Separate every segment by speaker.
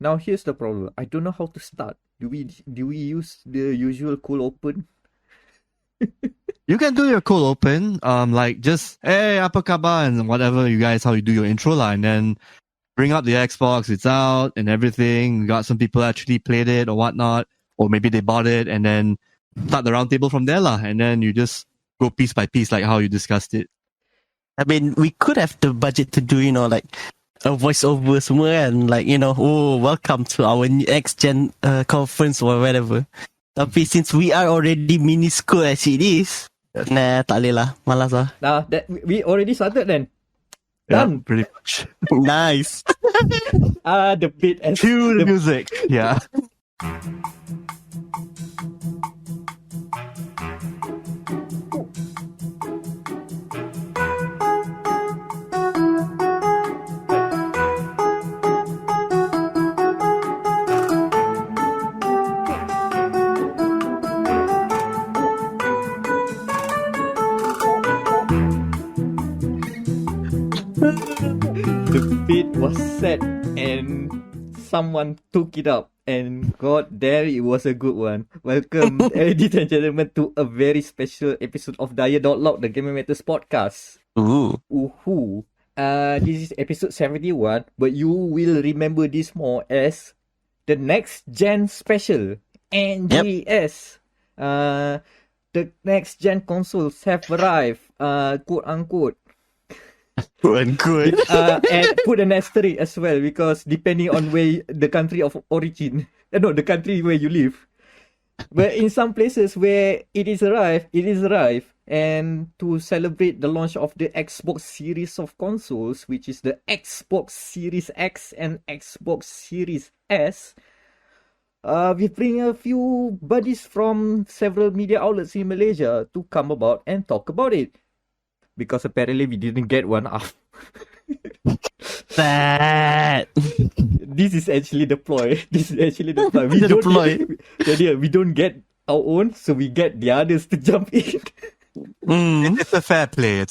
Speaker 1: Now here's the problem. I don't know how to start. Do we use the usual cold open?
Speaker 2: You can do your cold open, like just hey apa khabar and whatever you guys how you do your intro lah, and then bring up the Xbox, it's out and everything. We got some people actually played it or whatnot, or maybe they bought it, and then start the roundtable from there lah, and then you just go piece by piece like how you discussed it.
Speaker 3: I mean, we could have the budget to do, like a voiceover semua kan, like, welcome to our next gen conference or whatever. Tapi since we are already minuscule as it is, nah, tak boleh lah, malas lah.
Speaker 1: Nah, that we already started then.
Speaker 2: Yeah,
Speaker 1: Done.
Speaker 2: pretty much.
Speaker 3: Nice.
Speaker 1: The beat and
Speaker 2: Cue the music. Yeah.
Speaker 1: The beat was set and someone took it up, and god damn, it was a good one. Welcome, ladies and gentlemen, to a very special episode of dia.log, the Gaming Matters podcast.
Speaker 3: Ooh.
Speaker 1: This is episode 71, but you will remember this more as the next gen special, NGS. The next gen consoles have arrived, quote unquote.
Speaker 3: Good.
Speaker 1: And put an asterisk as well, because depending on where the country of origin, the country where you live. But in some places where it is arrived. And to celebrate the launch of the Xbox series of consoles, which is the Xbox Series X and Xbox Series S, we bring a few buddies from several media outlets in Malaysia to come about and talk about it. Because apparently we didn't get one up.
Speaker 3: That.
Speaker 1: This is actually the ploy. We don't get our own, so we get the others to jump in.
Speaker 2: It's a fair play.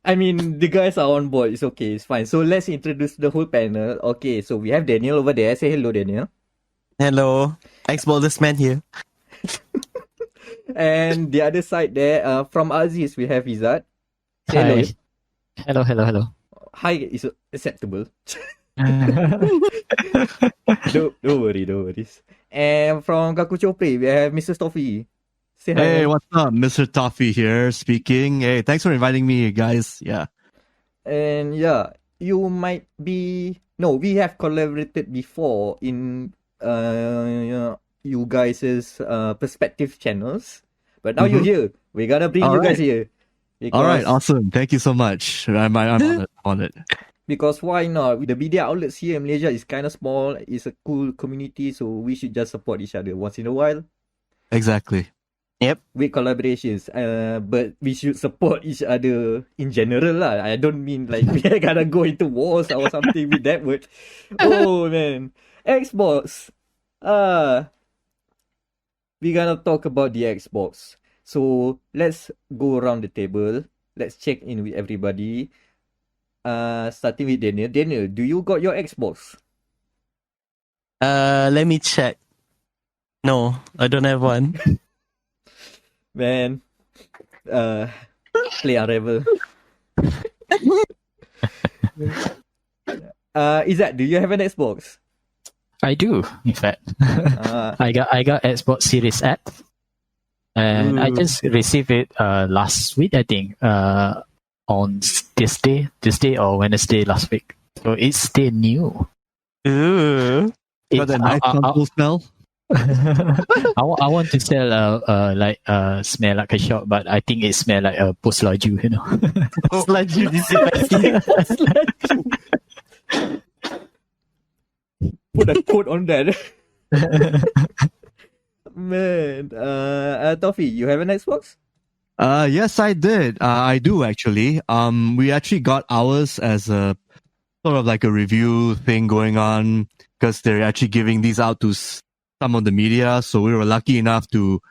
Speaker 1: I mean, the guys are on board. It's okay. It's fine. So let's introduce the whole panel. Okay, so we have Daniel over there. Say hello, Daniel.
Speaker 3: Hello. Xboldest man here.
Speaker 1: And the other side there, from Aziz, we have Izzat. Say hello.
Speaker 4: Hello.
Speaker 1: Hi is acceptable. Don't worry. And from Kakuchopurei, we have Mr. Stoffy. Say hi.
Speaker 2: Hey, what's up? Mr. Toffee here speaking. Hey, thanks for inviting me, guys. Yeah.
Speaker 1: And yeah, you might be... No, we have collaborated before in you guys' perspective channels. But now you're here. We're gonna bring you guys here.
Speaker 2: All right, awesome. Thank you so much. I'm on it.
Speaker 1: Because why not? The media outlets here in Malaysia is kind of small. It's a cool community, so we should just support each other once in a while.
Speaker 2: Exactly.
Speaker 3: Yep.
Speaker 1: With collaborations. But we should support each other in general lah. I don't mean like we gotta go into wars or something with that word. Oh man. Xbox. We're gonna talk about the Xbox. So let's go around the table. Let's check in with everybody. Starting with Daniel. Daniel, do you got your Xbox?
Speaker 3: Let me check. No, I don't have one.
Speaker 1: Man. Play Unravel. Izzat, do you have an Xbox?
Speaker 4: I do, in fact. I got Xbox Series X, and I just received it last week, I think, on this day or Wednesday last week. So it's still new.
Speaker 3: Ooh.
Speaker 2: Got that nice console smell?
Speaker 4: I want to sell smell like a shop, but I think it smell like a post laju,
Speaker 3: Post laju disinfecting.
Speaker 1: Put a quote on that. Man. Toffee, you have an Xbox?
Speaker 2: Yes, I did. I do actually. We actually got ours as a sort of like a review thing going on because they're actually giving these out to some of the media. So we were lucky enough to,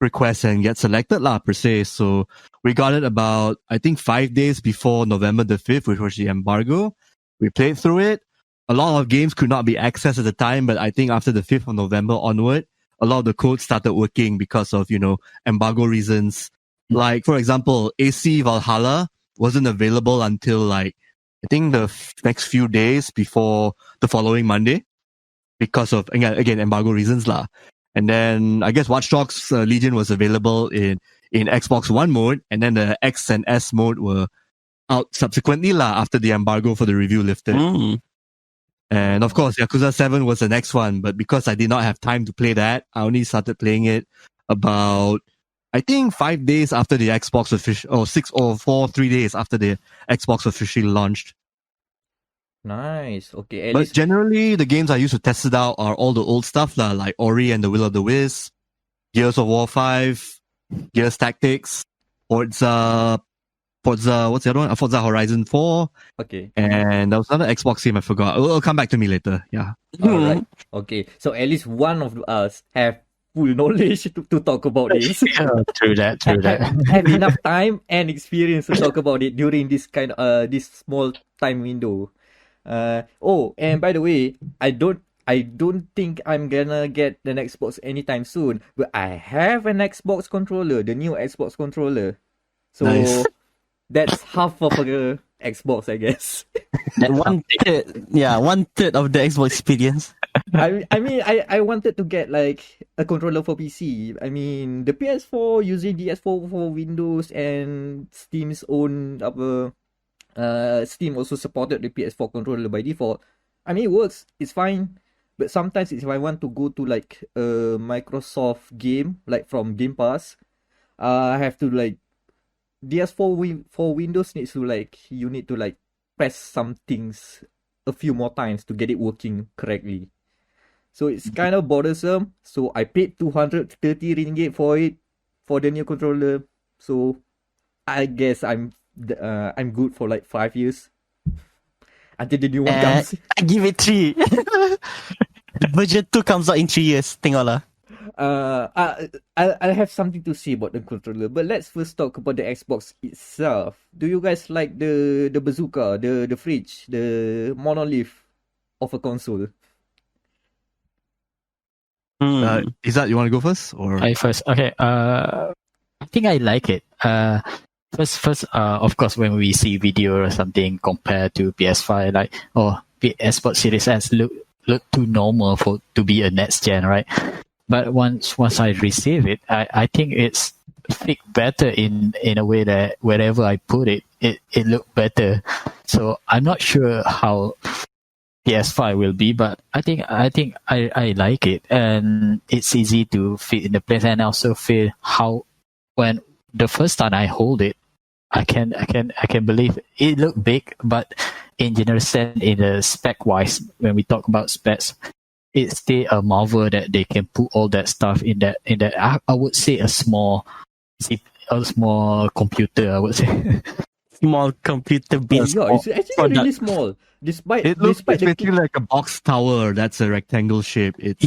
Speaker 2: request and get selected lah per se. So we got it about, I think 5 days before November the 5th, which was the embargo. We played through it. a lot of games could not be accessed at the time, but I think after the 5th of November onward, a lot of the codes started working because of, embargo reasons. Like, for example, AC Valhalla wasn't available until like, I think the next few days before the following Monday because of, again, embargo reasons lah. And then I guess Watch Dogs Legion was available in Xbox One mode, and then the X and S mode were out subsequently lah after the embargo for the review lifted. And of course, Yakuza 7 was the next one, but because I did not have time to play that, I only started playing it about, I think 5 days after the Xbox official, 3 days after the Xbox officially launched.
Speaker 1: Nice. Okay.
Speaker 2: But generally, the games I used to test it out are all the old stuff lah, like Ori and the Will of the Wisp, Gears of War 5, Gears Tactics, Forza, what's the other one? Forza Horizon 4.
Speaker 1: Okay.
Speaker 2: And there was another Xbox game I forgot. It'll come back to me later. Yeah.
Speaker 1: Alright. Okay. So at least one of us have full knowledge to talk about this.
Speaker 4: True that.
Speaker 1: Have enough time and experience to talk about it during this this small time window. And by the way, I don't think I'm gonna get an Xbox anytime soon, but I have an Xbox controller, the new Xbox controller. So
Speaker 2: Nice.
Speaker 1: that's half of a Xbox, I guess.
Speaker 3: And 1/3 of the Xbox experience.
Speaker 1: I mean, I wanted to get like a controller for PC. I mean, the PS4 using DS4 for Windows and Steam's own Steam also supported the PS4 controller by default. I mean, it works. It's fine. But sometimes if I want to go to like a Microsoft game, like from Game Pass, I have to like DS4 for Windows needs to like, you need to like press some things a few more times to get it working correctly. So it's kind of bothersome. So I paid 230 ringgit for it, for the new controller. So I guess I'm good for like 5 years until the new one comes.
Speaker 3: I give it 3. The version 2 comes out in 3 years. Tengoklah.
Speaker 1: I'll have something to say about the controller, but let's first talk about the Xbox itself. Do you guys like the bazooka, the fridge, the monolith of a console?
Speaker 2: Izzat, you want to go first? Or
Speaker 4: I first. Okay. I think I like it. First, of course, when we see video or something compared to PS5, like, Xbox Series S look too normal to be a next gen, right? But once I receive it, I think it's fit better in a way that wherever I put it look better. So I'm not sure how PS5 will be, but I think I like it, and it's easy to fit in the place, and I also feel how when the first time I hold it, I can believe it looked big, but in general sense, in the spec wise, when we talk about specs, it's still a marvel that they can put all that stuff in that. I would say a small computer. I would say
Speaker 3: Small computer based.
Speaker 1: Yeah, it's actually really small. Despite
Speaker 2: basically like a box tower that's a rectangle shape. It's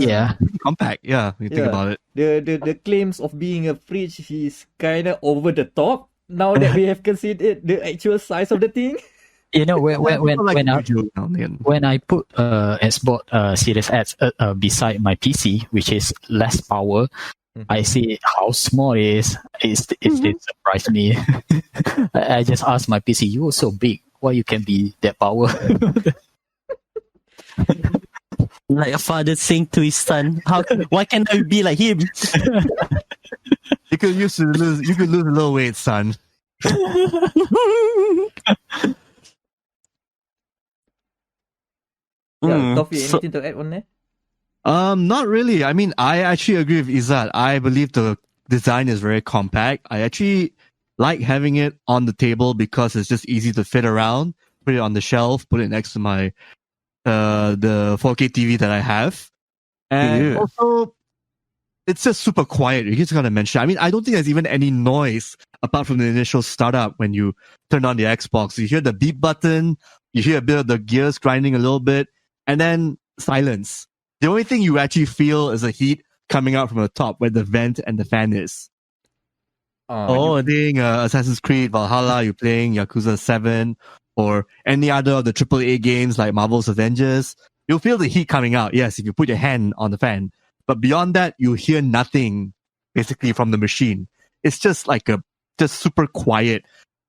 Speaker 2: compact. Yeah, you think about it.
Speaker 1: The claims of being a fridge is kind of over the top now that we have considered the actual size of the thing.
Speaker 4: You know, when I put Xbox Series X beside my PC, which is less power, I see how small it is. It surprised me. I just asked my PC, "You are so big. Why you can be that power?"
Speaker 3: Like a father saying to his son, why can't I be like him?
Speaker 2: You could lose a little weight, son.
Speaker 1: Toffee, anything to add on there?
Speaker 2: Not really. I mean, I actually agree with Izzat. I believe the design is very compact. I actually like having it on the table because it's just easy to fit around. Put it on the shelf, put it next to my the 4K TV that I have. And also, it's just super quiet. You just gotta mention. I mean, I don't think there's even any noise apart from the initial startup when you turn on the Xbox. You hear the beep button, you hear a bit of the gears grinding a little bit, and then silence. The only thing you actually feel is the heat coming out from the top where the vent and the fan is. You're playing Assassin's Creed Valhalla, you're playing Yakuza 7, or any other of the AAA games like Marvel's Avengers, you'll feel the heat coming out. Yes, if you put your hand on the fan. But beyond that, you hear nothing basically from the machine. It's just like just super quiet,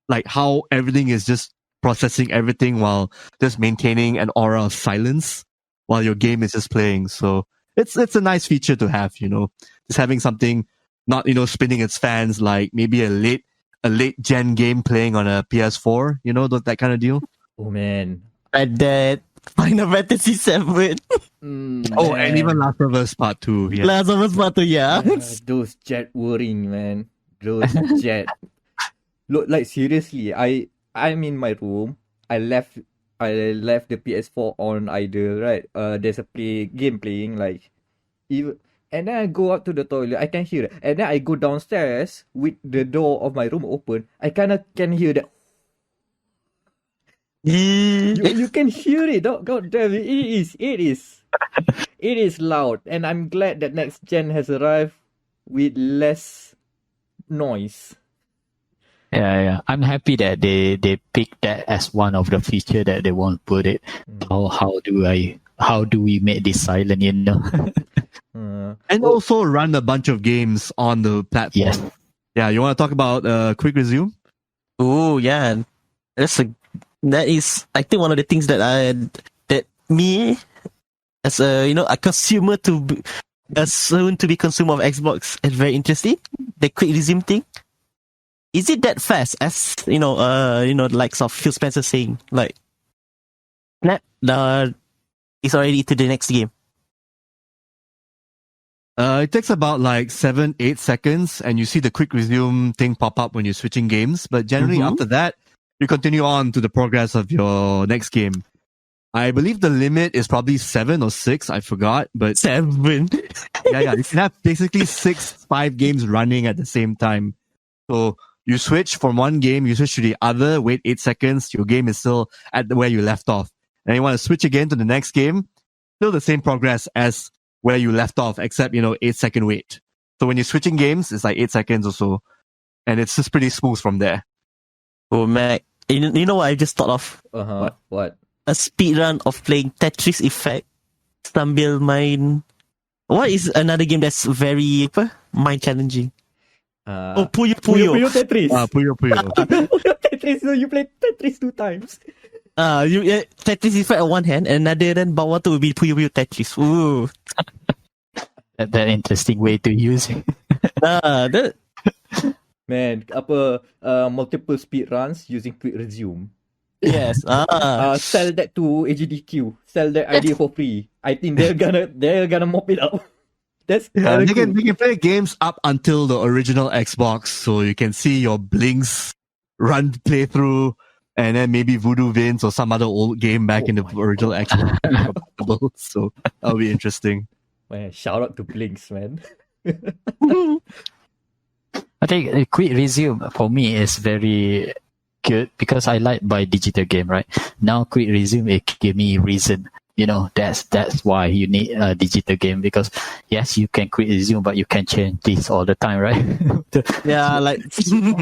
Speaker 2: like how everything is just processing everything while just maintaining an aura of silence while your game is just playing. So it's a nice feature to have, just having something not, spinning its fans like maybe a late gen game playing on a PS4, that kind of deal.
Speaker 1: Oh man.
Speaker 3: Red Dead, Final Fantasy 7.
Speaker 2: Oh, and even Last of Us Part 2. Yeah.
Speaker 3: Last of Us Part 2, yeah.
Speaker 1: Those jet whirring, man. Those jet. Look, like seriously, I'm in my room. I left the PS4 on idle, right? There's a game playing, like even, and then I go out to the toilet. I can hear it, and then I go downstairs with the door of my room open. I kind of can hear that. You can hear it. God damn it! It is loud, and I'm glad that next gen has arrived with less noise.
Speaker 4: Yeah. I'm happy that they picked that as one of the feature that they want to put it. How do we make this silent?
Speaker 2: And also run a bunch of games on the platform.
Speaker 4: Yes.
Speaker 2: Yeah, you want to talk about quick resume?
Speaker 3: Oh yeah, that is I think one of the things that me as a consumer a soon to be consumer of Xbox is very interesting. The quick resume thing. Is it that fast as the likes of Phil Spencer saying like, snap, it's already to the next game?
Speaker 2: It takes about like 7-8 seconds, and you see the quick resume thing pop up when you're switching games. But generally, after that, you continue on to the progress of your next game. I believe the limit is probably 7 or 6. I forgot, but
Speaker 3: 7.
Speaker 2: yeah. You can have basically 5 games running at the same time. So you switch from one game, you switch to the other, wait 8 seconds, your game is still at where you left off. And you want to switch again to the next game, still the same progress as where you left off, except, 8-second wait. So when you're switching games, it's like 8 seconds or so. And it's just pretty smooth from there.
Speaker 3: Oh, Mac. You know what I just thought of?
Speaker 1: What?
Speaker 3: A speedrun of playing Tetris Effect sambil main. What is another game that's very mind challenging? Puyo.
Speaker 1: Puyo Tetris.
Speaker 2: Puyo.
Speaker 1: Puyo Tetris. So you play Tetris 2 times.
Speaker 3: Tetris Effect on one hand, and another then bawah tu will be Puyo Tetris. Ooh.
Speaker 4: That interesting way to use it.
Speaker 1: Man, multiple speed runs using quick resume.
Speaker 3: Yes.
Speaker 1: Sell that to AGDQ. Sell that idea for free. I think they're gonna mop it up. That's
Speaker 2: they can play games up until the original Xbox, so you can see your Blinks run playthrough, and then maybe Voodoo Vince or some other old game back in the original Xbox. So that'll be interesting.
Speaker 1: Man, shout out to Blinks, man.
Speaker 4: I think a quick resume for me is very good because I like buy digital game, right? Now quick resume, it give me reason. That's why you need a digital game, because yes, you can quick resume, but you can change this all the time, right?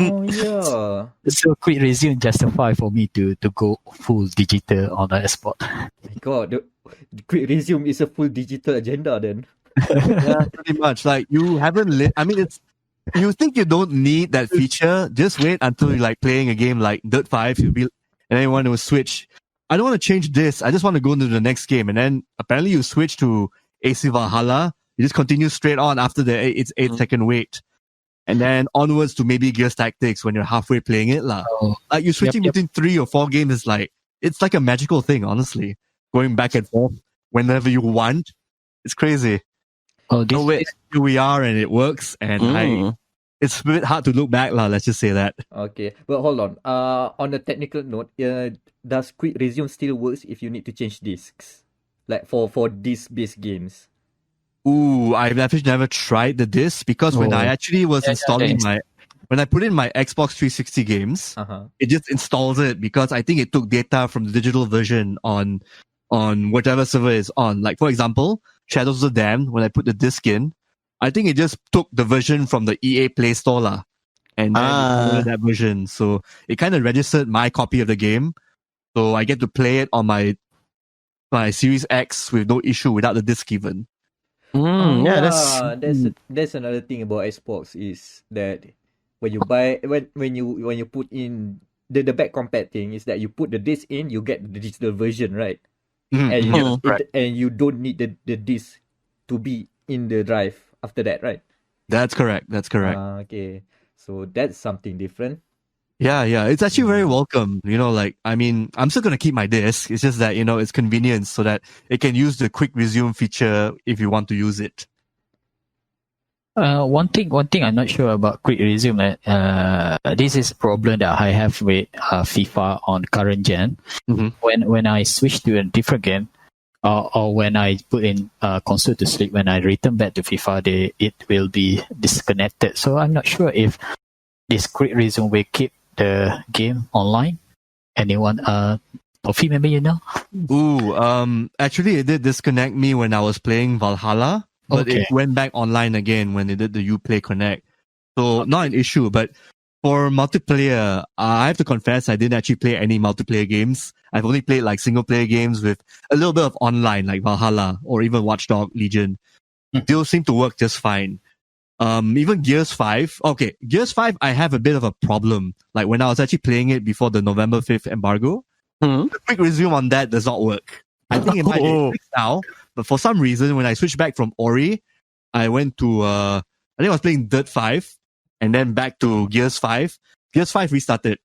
Speaker 1: Oh yeah.
Speaker 4: So quick resume justify for me to go full digital on the spot.
Speaker 1: My God, the quick resume is a full digital agenda then.
Speaker 2: Yeah, pretty much. Like you haven't you think you don't need that feature, just wait until you're like playing a game like Dirt 5, and then you want to switch. I don't want to change this. I just want to go into the next game. And then apparently you switch to AC Valhalla. You just continue straight on after it's 8-second wait. And then onwards to maybe Gears Tactics when you're halfway playing it. Like you're switching between 3 or 4 games is it's like a magical thing, honestly. Going back and forth whenever you want. It's crazy. Here we are, and it works. And it's a bit hard to look back, let's just say that.
Speaker 1: Okay, but hold on. On a technical note, does quick resume still works if you need to change discs, like for disc-based games?
Speaker 2: Ooh, I've actually never tried the disc, because when I actually was installing when I put in my Xbox 360 games, it just installs it, because I think it took data from the digital version on whatever server is on. Like for example, Shadows of the Damned, when I put the disc in, I think it just took the version from the EA Play Store and then it downloaded that version. So it kind of registered my copy of the game. So I get to play it on my Series X with no issue without the disc even.
Speaker 1: That's another thing about Xbox is that when you buy when you put in the back compat thing is that you put the disc in, you get the digital version, right? And you don't need the disc to be in the drive after that, right?
Speaker 2: That's correct.
Speaker 1: Okay, so that's something different.
Speaker 2: Yeah, it's actually very welcome. I'm still gonna keep my disc. It's just that it's convenience so that it can use the quick resume feature if you want to use it.
Speaker 4: One thing I'm not sure about quick resume. This is a problem that I have with FIFA on current gen. When I switch to a different game, or when I put in console to sleep, when I return back to FIFA, it will be disconnected. So I'm not sure if this quick resume will keep the game online. Anyone, Tofi, maybe you know?
Speaker 2: Actually, it did disconnect me when I was playing Valhalla. But
Speaker 4: Okay.
Speaker 2: it went back online again when they did the Uplay Connect. So not an issue. But for multiplayer, I have to confess I didn't actually play any multiplayer games. I've only played like single player games with a little bit of online, like Valhalla or even Watchdog Legion. Those seem to work just fine. Even Gears 5. Okay, Gears 5, I have a bit of a problem. Like when I was actually playing it before the November 5th embargo, the quick resume on that does not work. I think it might be fixed now. But for some reason, when I switched back from Ori, I went to, I think I was playing Dirt 5 and then back to Gears 5. Gears 5 restarted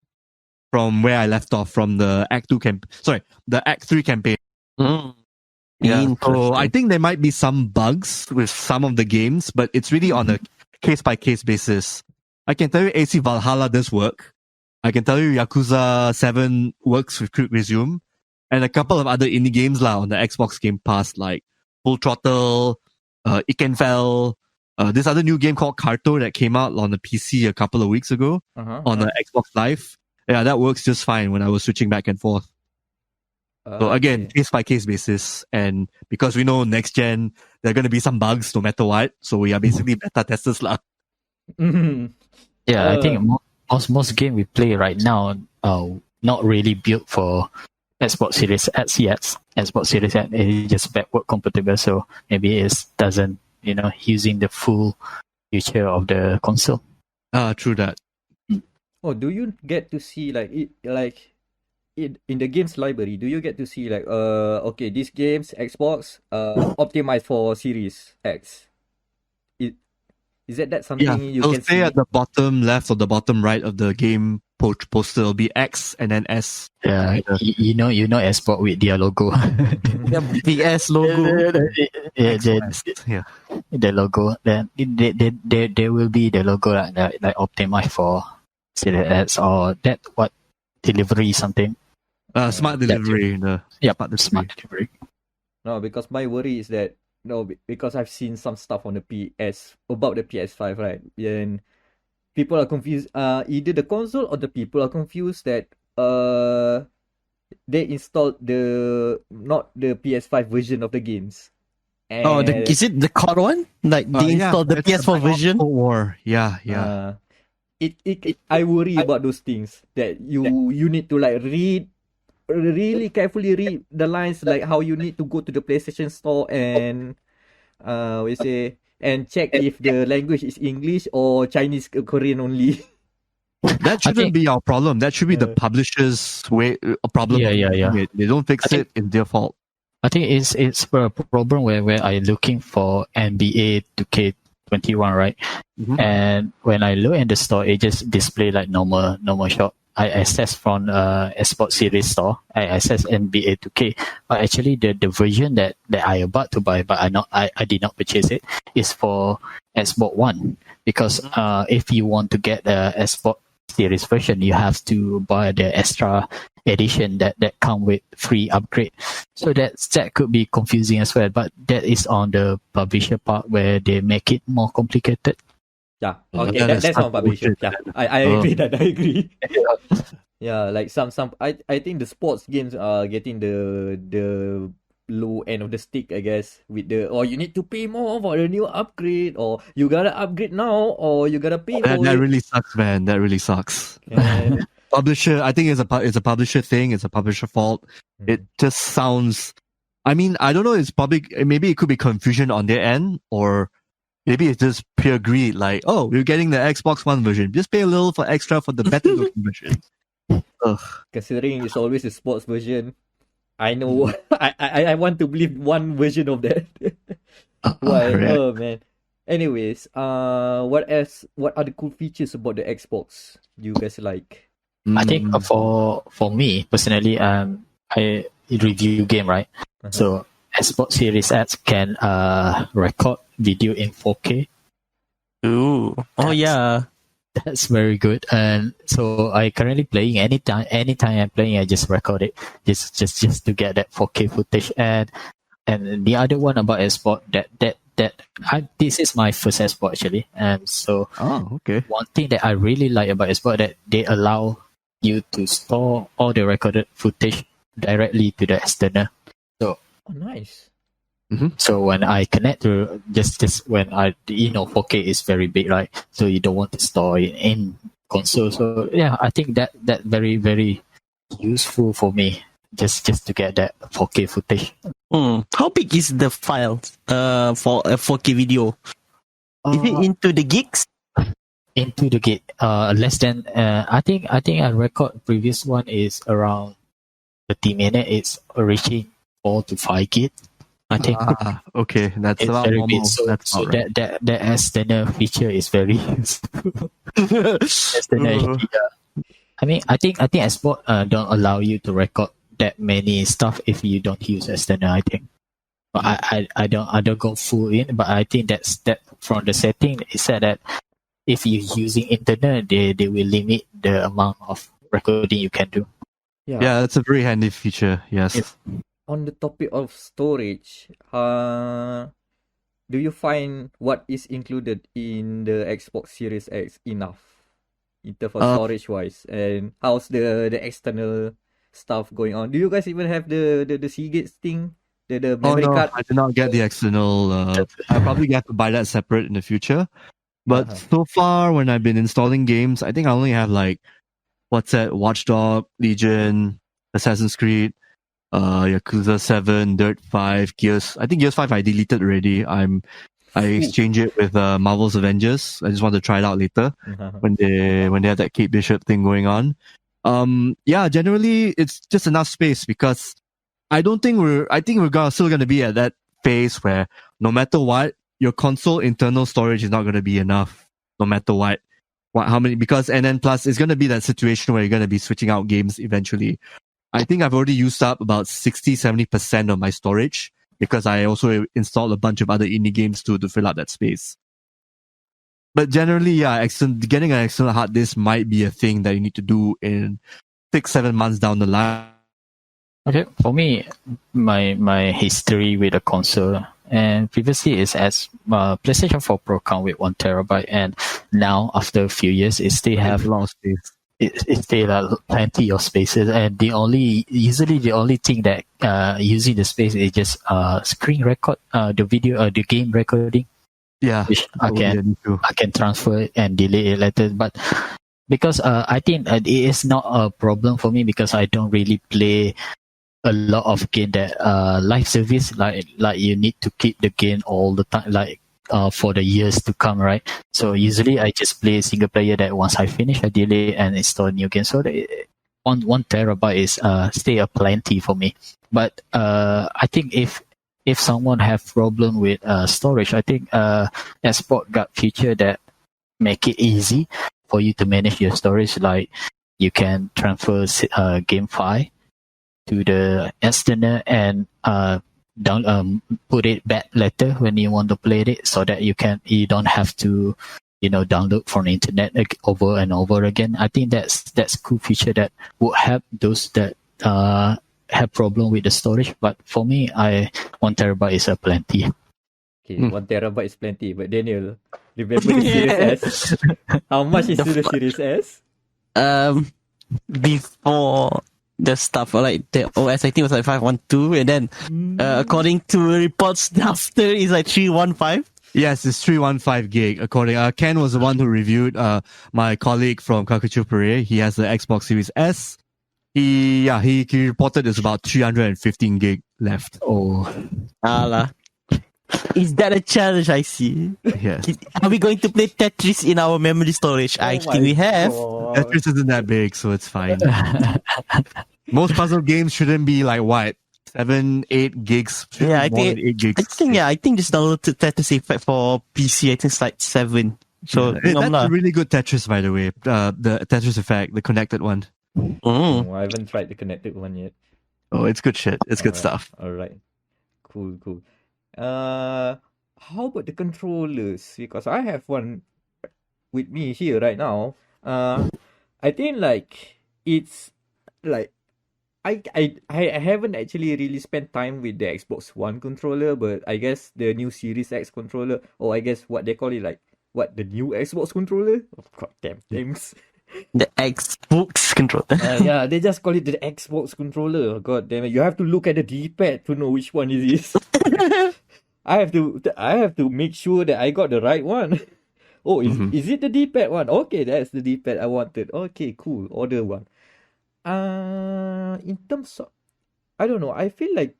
Speaker 2: from where I left off from the the Act 3 campaign. Yeah, so I think there might be some bugs with some of the games, but it's really on a case-by-case basis. I can tell you AC Valhalla does work. I can tell you Yakuza 7 works with quick resume. And a couple of other indie games on the Xbox Game Pass, like Full Throttle, Ikenfell, this other new game called Carto that came out on the PC a couple of weeks ago on the Xbox Live. Yeah, that works just fine when I was switching back and forth. So again, case-by-case basis. And because we know next gen, there are going to be some bugs no matter what. So we are basically beta testers lah.
Speaker 4: Yeah, I think most game we play right now not really built for Xbox Series X yet. Xbox Series X is just backward compatible, so maybe it doesn't, using the full feature of the console.
Speaker 2: True that.
Speaker 1: Oh, do you get to see in the games library? Do you get to see okay, these games Xbox optimized for Series X? Is that something you
Speaker 2: it'll
Speaker 1: can
Speaker 2: stay
Speaker 1: see?
Speaker 2: at the bottom left or the bottom right of the game poster. It'll be X and then S.
Speaker 4: Yeah, you know Xbox with their logo.
Speaker 3: The S logo.
Speaker 4: The logo. Then there will be the logo like optimized for Series X or that what delivery something.
Speaker 2: Smart delivery.
Speaker 4: Smart delivery.
Speaker 1: No, because my worry is that because I've seen some stuff on the PS about the PS5, right? And people are confused. Either the console or the people are confused that they installed not the PS5 version of the games. And,
Speaker 3: is it the COD one? Like they installed the PS4 version?
Speaker 2: Cold War. Yeah.
Speaker 1: I worry about those things that you need to really carefully read the lines, like how you need to go to the PlayStation Store and and check if the language is English or Chinese, Korean only.
Speaker 2: That shouldn't be our problem. That should be the publisher's problem.
Speaker 4: Yeah.
Speaker 2: They don't fix it, it's their fault.
Speaker 4: I think it's a problem where I'm looking for NBA 2K21, right? And when I look in the store, it just display like normal shop. I access from Xbox Series store. I access NBA 2K, but actually the version that I about to buy, but I did not purchase it, is for Xbox One, because if you want to get the Xbox Series version, you have to buy the extra edition that come with free upgrade. So that could be confusing as well, but that is on the publisher part where they make it more complicated.
Speaker 1: Yeah, okay, that's on publisher. Yeah, I agree that. I agree. Yeah, like some I think the sports games are getting the low end of the stick, I guess, with you need to pay more for the new upgrade, or you gotta upgrade now, or you gotta pay for
Speaker 2: That really sucks, man. That really sucks. publisher. I think it's a publisher thing. It's a publisher fault. It just sounds. I mean, I don't know. It's probably maybe it could be confusion on their end, or maybe it's just pure greed. Like, oh, you're getting the Xbox One version. Just pay a little for extra for the better looking version. Ugh.
Speaker 1: Considering it's always a sports version, I know. I want to believe one version of that. Why?
Speaker 2: Right.
Speaker 1: Oh man. Anyways, what else? What are the cool features about the Xbox you guys like?
Speaker 4: I think for me personally, I review game, right? So Xbox Series X can record video in 4K.
Speaker 3: Ooh. Oh yeah.
Speaker 4: That's very good. And so I currently playing anytime I'm playing, I just record it just to get that 4K footage. And the other one about Xbox this is my first Xbox actually. And so
Speaker 2: okay.
Speaker 4: one thing that I really like about Xbox that they allow you to store all the recorded footage directly to the external. So
Speaker 1: nice.
Speaker 4: So when I connect to just when 4K is very big, right? So you don't want to store it in console. So yeah, I think that very, very useful for me just to get that 4K footage.
Speaker 3: How big is the file for a 4K video? Is it into the gigs?
Speaker 4: Into the gig, less than I think I record previous one is around 30 minutes. It's reaching 4 to 5 gig. I think.
Speaker 2: Okay, that's
Speaker 4: it's
Speaker 2: about
Speaker 4: very
Speaker 2: normal.
Speaker 4: big. So
Speaker 2: right.
Speaker 4: that external feature is very useful. External HD, I mean, I think Xbox don't allow you to record that many stuff if you don't use external. I think, but I don't go full in. But I think that from the setting it said that if you're using internet, they will limit the amount of recording you can do.
Speaker 2: Yeah, that's a very handy feature. Yes.
Speaker 1: On the topic of storage, do you find what is included in the Xbox Series X enough in terms of storage wise? And how's the external stuff going on? Do you guys even have the Seagate thing? The memory card?
Speaker 2: I did not get the external. I probably have to buy that separate in the future. But so far, when I've been installing games, I think I only have Watch Dogs, Legion, Assassin's Creed, Yakuza 7, Dirt 5, Gears. I think Gears 5 I deleted already. I exchanged it with Marvel's Avengers. I just want to try it out later when they have that Kate Bishop thing going on. Generally it's just enough space because I think we're still gonna be at that phase where no matter what, your console internal storage is not gonna be enough. No matter what how many, because and then plus it's gonna be that situation where you're gonna be switching out games eventually. I think I've already used up about 60-70% of my storage because I also installed a bunch of other indie games to fill out that space. But generally, getting an external hard disk might be a thing that you need to do in 6-7 months down the line.
Speaker 4: Okay, for me, my history with the console and previously is as PlayStation 4 Pro come with 1 terabyte, and now after a few years, it still have
Speaker 2: a lot of space.
Speaker 4: It still have plenty of spaces, and the only thing that using the space is just screen record the video the game recording.
Speaker 2: Yeah,
Speaker 4: which I can transfer it and delete it later. But because I think it is not a problem for me because I don't really play a lot of game that live service like you need to keep the game all the time for the years to come, right? So usually I just play single player that once I finish I delete and install a new game. So one terabyte is still a plenty for me. But I think if someone have problem with storage, I think Xbox got feature that make it easy for you to manage your storage. Like you can transfer game file to the external and put it back later when you want to play it, so that you don't have to download from the internet over and over again. I think that's cool feature that would help those that have problem with the storage. But for me, 1 terabyte is a plenty.
Speaker 1: Okay, 1 terabyte is plenty. But Daniel, remember the Series S? How much is the Series S?
Speaker 3: Before the stuff like the OS, I think it was like 512, and then according to reports, after is like 315.
Speaker 2: Yes, it's 315 gig. According, Ken was the one who reviewed. My colleague from Kakuchopurei, he has the Xbox Series S. He reported there's about 315 gig left.
Speaker 4: Oh,
Speaker 3: Ala. Is that a challenge? I see.
Speaker 2: Yes,
Speaker 3: Are we going to play Tetris in our memory storage? I think we have.
Speaker 2: Tetris isn't that big, so it's fine. Most puzzle games shouldn't be like what 7-8 gigs.
Speaker 3: Yeah, I
Speaker 2: More
Speaker 3: think
Speaker 2: than 8 gigs.
Speaker 3: I think just download Tetris Effect for PC. I think it's like 7. So
Speaker 2: That's a really good Tetris, by the way. The Tetris Effect, the connected one.
Speaker 1: Oh, I haven't tried the connected one yet.
Speaker 2: Oh, it's good shit. It's good stuff.
Speaker 1: Alright. Cool. How about the controllers? Because I have one with me here right now. I think like it's like I haven't actually really spent time with the Xbox One controller, but I guess the new Series X controller, or I guess what they call it, like what the new Xbox controller? Oh, god damn things.
Speaker 3: The Xbox controller.
Speaker 1: Yeah, they just call it the Xbox controller. God damn it! You have to look at the D-pad to know which one it is. I have to make sure that I got the right one. Oh, is it the D-pad one? Okay, that's the D-pad I wanted. Okay, cool. Order one. In terms of, I don't know. I feel like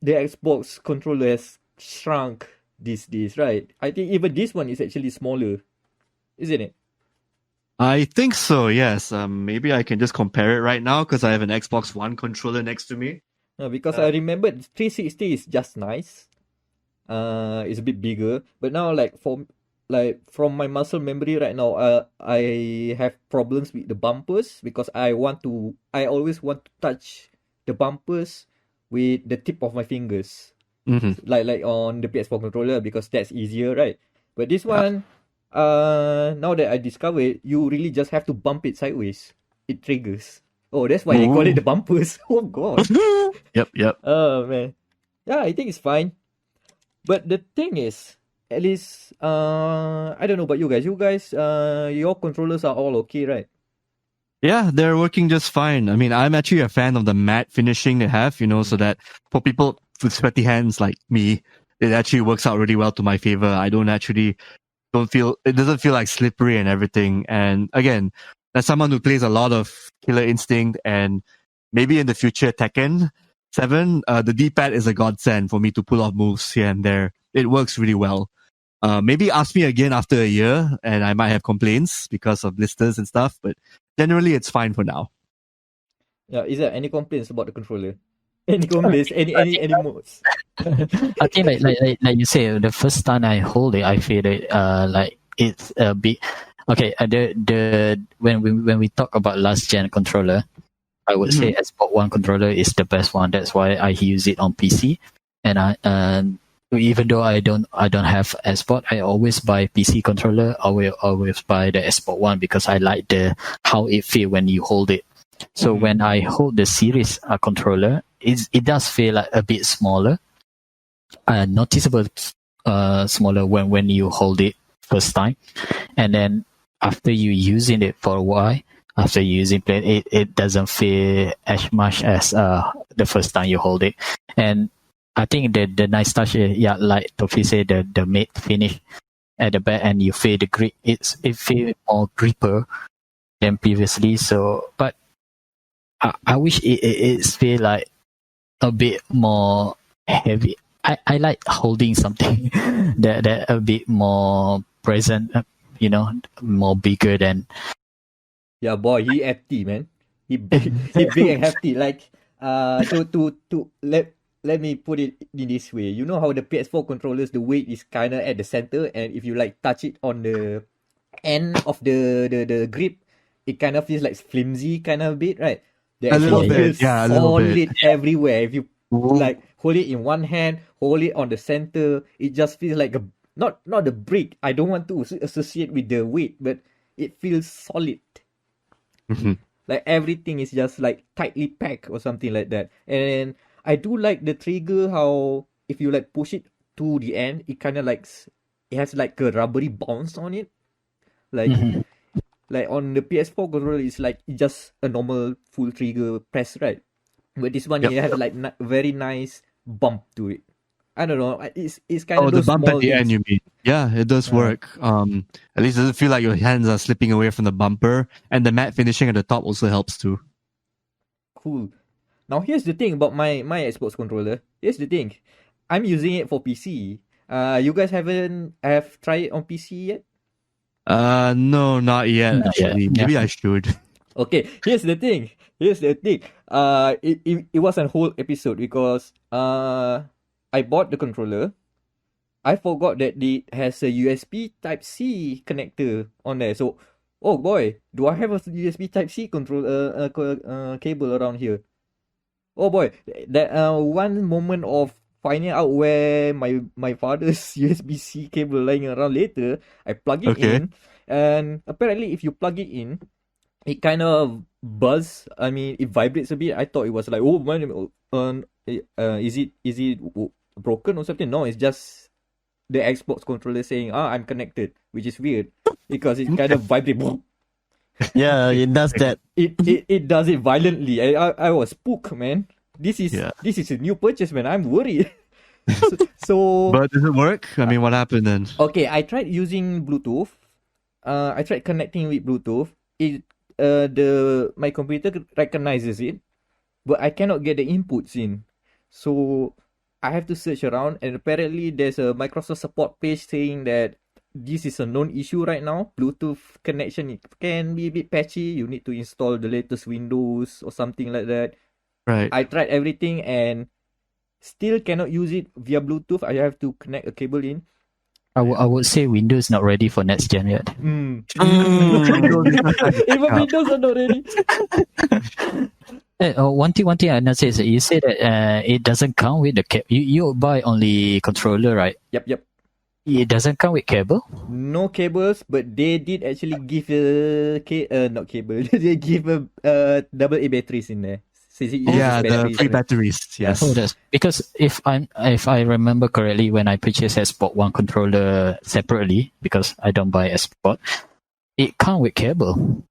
Speaker 1: the Xbox controller has shrunk these days, right? I think even this one is actually smaller, isn't it?
Speaker 2: I think so, yes. Maybe I can just compare it right now because I have an Xbox One controller next to me.
Speaker 1: No, because I remember 360 is just nice. It's a bit bigger, but now from my muscle memory right now, I have problems with the bumpers because I always want to touch the bumpers with the tip of my fingers, like on the PS4 controller, because that's easier, right? But this one, now that I discover it, you really just have to bump it sideways. It triggers. Oh, that's why they call it the bumpers. Oh god.
Speaker 2: Yep.
Speaker 1: Oh man. Yeah, I think it's fine. But the thing is, at least, I don't know about you guys. Your controllers are all okay, right?
Speaker 2: Yeah, they're working just fine. I mean, I'm actually a fan of the matte finishing they have, so that for people with sweaty hands like me, it actually works out really well to my favor. I it doesn't feel like slippery and everything. And again, as someone who plays a lot of Killer Instinct and maybe in the future Tekken 7, the D-pad is a godsend for me to pull off moves here and there. It works really well. Maybe ask me again after a year and I might have complaints because of blisters and stuff, but generally it's fine for now.
Speaker 1: Yeah, is there any complaints about the controller? Any complaints? Any modes?
Speaker 4: I think like you say, the first time I hold it, I feel it like it's a bit okay. When we talk about last gen controller, I would say Xbox One controller is the best one. That's why I use it on PC, and even though I don't have Xbox, I always buy PC controller. I will always buy the Xbox One because I like how it feel when you hold it. So when I hold the Series controller, it does feel like a bit smaller, noticeable smaller when you hold it first time, and then after you using it for a while, after using it, it doesn't feel as much as the first time you hold it. And I think the nice touch, like Tofi said, the matte finish at the back, and you feel the grip. It feels more gripper than previously. So, but I wish it feel like a bit more heavy. I like holding something that a bit more present, more bigger than.
Speaker 1: Yeah, boy, he hefty, man. He big and hefty. Like, to let me put it in this way. You know how the PS4 controllers, the weight is kind of at the center, and if you like touch it on the end of the grip, it kind of feels like flimsy kind of bit, right?
Speaker 2: A little bit.
Speaker 1: Solid everywhere. If you like hold it in one hand, hold it on the center, it just feels like not a brick. I don't want to associate with the weight, but it feels solid. Like everything is just like tightly packed or something like that. And I do like the trigger, how if you like push it to the end, it kind of like it has like a rubbery bounce on it. Like like on the PS4 controller, it's like just a normal full trigger press, right? But this one, it has like very nice bump to it. I don't know. It's kind
Speaker 2: Oh,
Speaker 1: of
Speaker 2: the
Speaker 1: those
Speaker 2: bump
Speaker 1: small
Speaker 2: at the end,
Speaker 1: things.
Speaker 2: you mean? Yeah, it does work. At least it doesn't feel like your hands are slipping away from the bumper, and the matte finishing at the top also helps too.
Speaker 1: Cool. Now here's the thing about my Xbox controller. Here's the thing, I'm using it for PC. You guys have tried it on PC yet?
Speaker 2: No, not yet.
Speaker 4: Not yet,
Speaker 2: Actually,
Speaker 4: yeah.
Speaker 2: maybe I should.
Speaker 1: Okay, here's the thing. It was a whole episode because I bought the controller. I forgot that it has a USB Type C connector on there. So, oh boy, do I have a USB Type C cable around here? Oh boy, that one moment of finding out where my father's USB C cable lying around later, I plug it
Speaker 2: Okay.
Speaker 1: in, and apparently if you plug it in, it kind of buzz. I mean, it vibrates a bit. I thought it was like, oh man, is it broken or something? No, it's just the Xbox controller saying, I'm connected, which is weird because it kind of vibrates.
Speaker 3: Yeah, it does that.
Speaker 1: It does it violently. I was spooked, man. This is a new purchase, man. I'm worried. so
Speaker 2: But does it work? I mean, what happened then?
Speaker 1: okay, I tried using Bluetooth. I tried connecting with Bluetooth. My computer recognizes it, but I cannot get the inputs in. So I have to search around, and apparently there's a Microsoft support page saying that this is a known issue right now. Bluetooth connection, it can be a bit patchy. You need to install the latest Windows or something like that.
Speaker 2: Right.
Speaker 1: I tried everything and still cannot use it via Bluetooth. I have to connect a cable in.
Speaker 4: I would say Windows not ready for next gen yet.
Speaker 1: Even Windows are not ready.
Speaker 4: One thing I noticed is that you say that it doesn't come with the cable. You buy only controller, right?
Speaker 1: Yep.
Speaker 4: It doesn't come with cable.
Speaker 1: No cables, but they did actually give not cable. They give double A batteries in there. So it uses
Speaker 2: Yeah, the
Speaker 1: batteries,
Speaker 2: free
Speaker 1: right?
Speaker 2: batteries. Yes.
Speaker 4: Oh, that's because if I remember correctly, when I purchased Xbox One controller separately, because I don't buy Xbox, it comes with cable.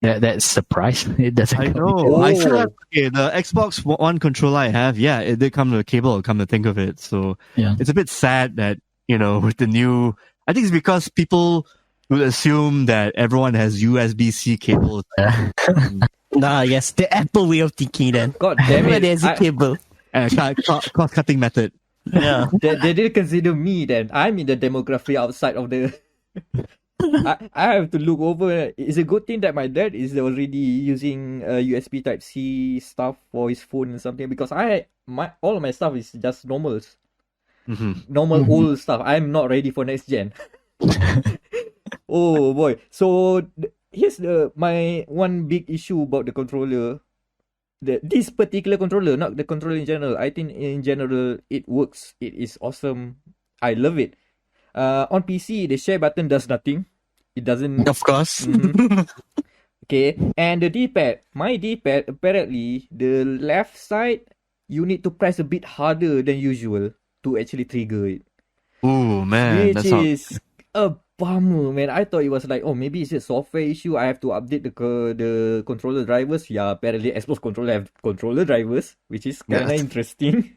Speaker 4: That's the price. It doesn't.
Speaker 2: I
Speaker 4: come
Speaker 2: know.
Speaker 4: with
Speaker 2: I still have the Xbox One controller I have. Yeah, it did come with a cable. Come to think of it, so
Speaker 4: Yeah.
Speaker 2: it's a bit sad that with the new. I think it's because people would assume that everyone has USB-C cables.
Speaker 3: Yes, the Apple way of thinking then.
Speaker 1: God damn
Speaker 3: Where
Speaker 1: it.
Speaker 3: there's a cable.
Speaker 2: Cost-cutting method.
Speaker 3: Yeah.
Speaker 1: They didn't consider me then. I'm in the demographic outside of the... I have to look over. It's a good thing that my dad is already using USB Type-C stuff for his phone and something, because all of my stuff is just normals. Normal old stuff. I'm not ready for next gen. Oh boy. So here's my one big issue about the controller. This particular controller, not the controller in general. I think in general it works. It is awesome. I love it. On PC, the share button does nothing. It doesn't.
Speaker 3: Of course.
Speaker 1: Okay, and the D-pad. My D-pad, apparently, the left side, you need to press a bit harder than usual to actually trigger it.
Speaker 2: Oh man,
Speaker 1: Which is a bummer, man. I thought it was like, oh, maybe it's a software issue. I have to update the controller drivers. Yeah, apparently Xbox controller have controller drivers, which is kind of interesting.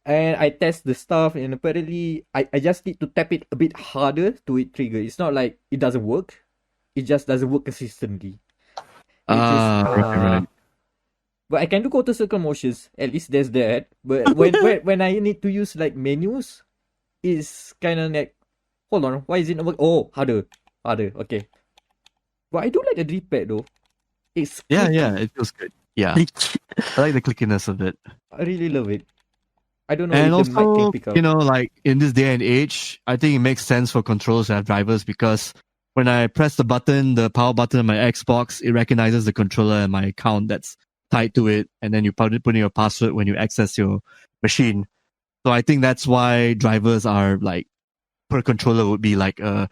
Speaker 1: And I test the stuff, and apparently I just need to tap it a bit harder to it trigger. It's not like it doesn't work. It just doesn't work consistently.
Speaker 2: right.
Speaker 1: But I can do quarter circle motions. At least there's that. But when I need to use like menus, it's kind of like, hold on, why is it not working? Oh, harder. Okay. But I do like the D-pad though. It's clicky.
Speaker 2: Yeah, it feels good. Yeah, I like the clickiness of it.
Speaker 1: I really love it. I don't know
Speaker 2: And
Speaker 1: if the mic
Speaker 2: also,
Speaker 1: can pick up.
Speaker 2: like in this day and age, I think it makes sense for controllers to have drivers, because when I press the power button on my Xbox, it recognizes the controller and my account that's tied to it, and then you put in your password when you access your machine. So I think that's why drivers are like, per controller would be like a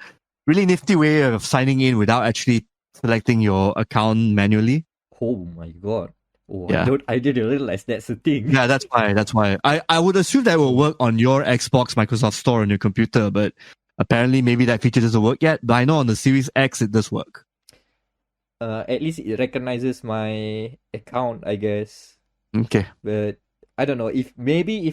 Speaker 2: really nifty way of signing in without actually selecting your account manually.
Speaker 1: Oh my god. Oh,
Speaker 2: Yeah.
Speaker 1: I didn't realize that's a thing.
Speaker 2: Yeah, that's why. I would assume that will work on your Xbox Microsoft Store on your computer, but apparently maybe that feature doesn't work yet. But I know on the Series X it does work.
Speaker 1: At least it recognizes my account, I guess.
Speaker 2: Okay.
Speaker 1: But I don't know, if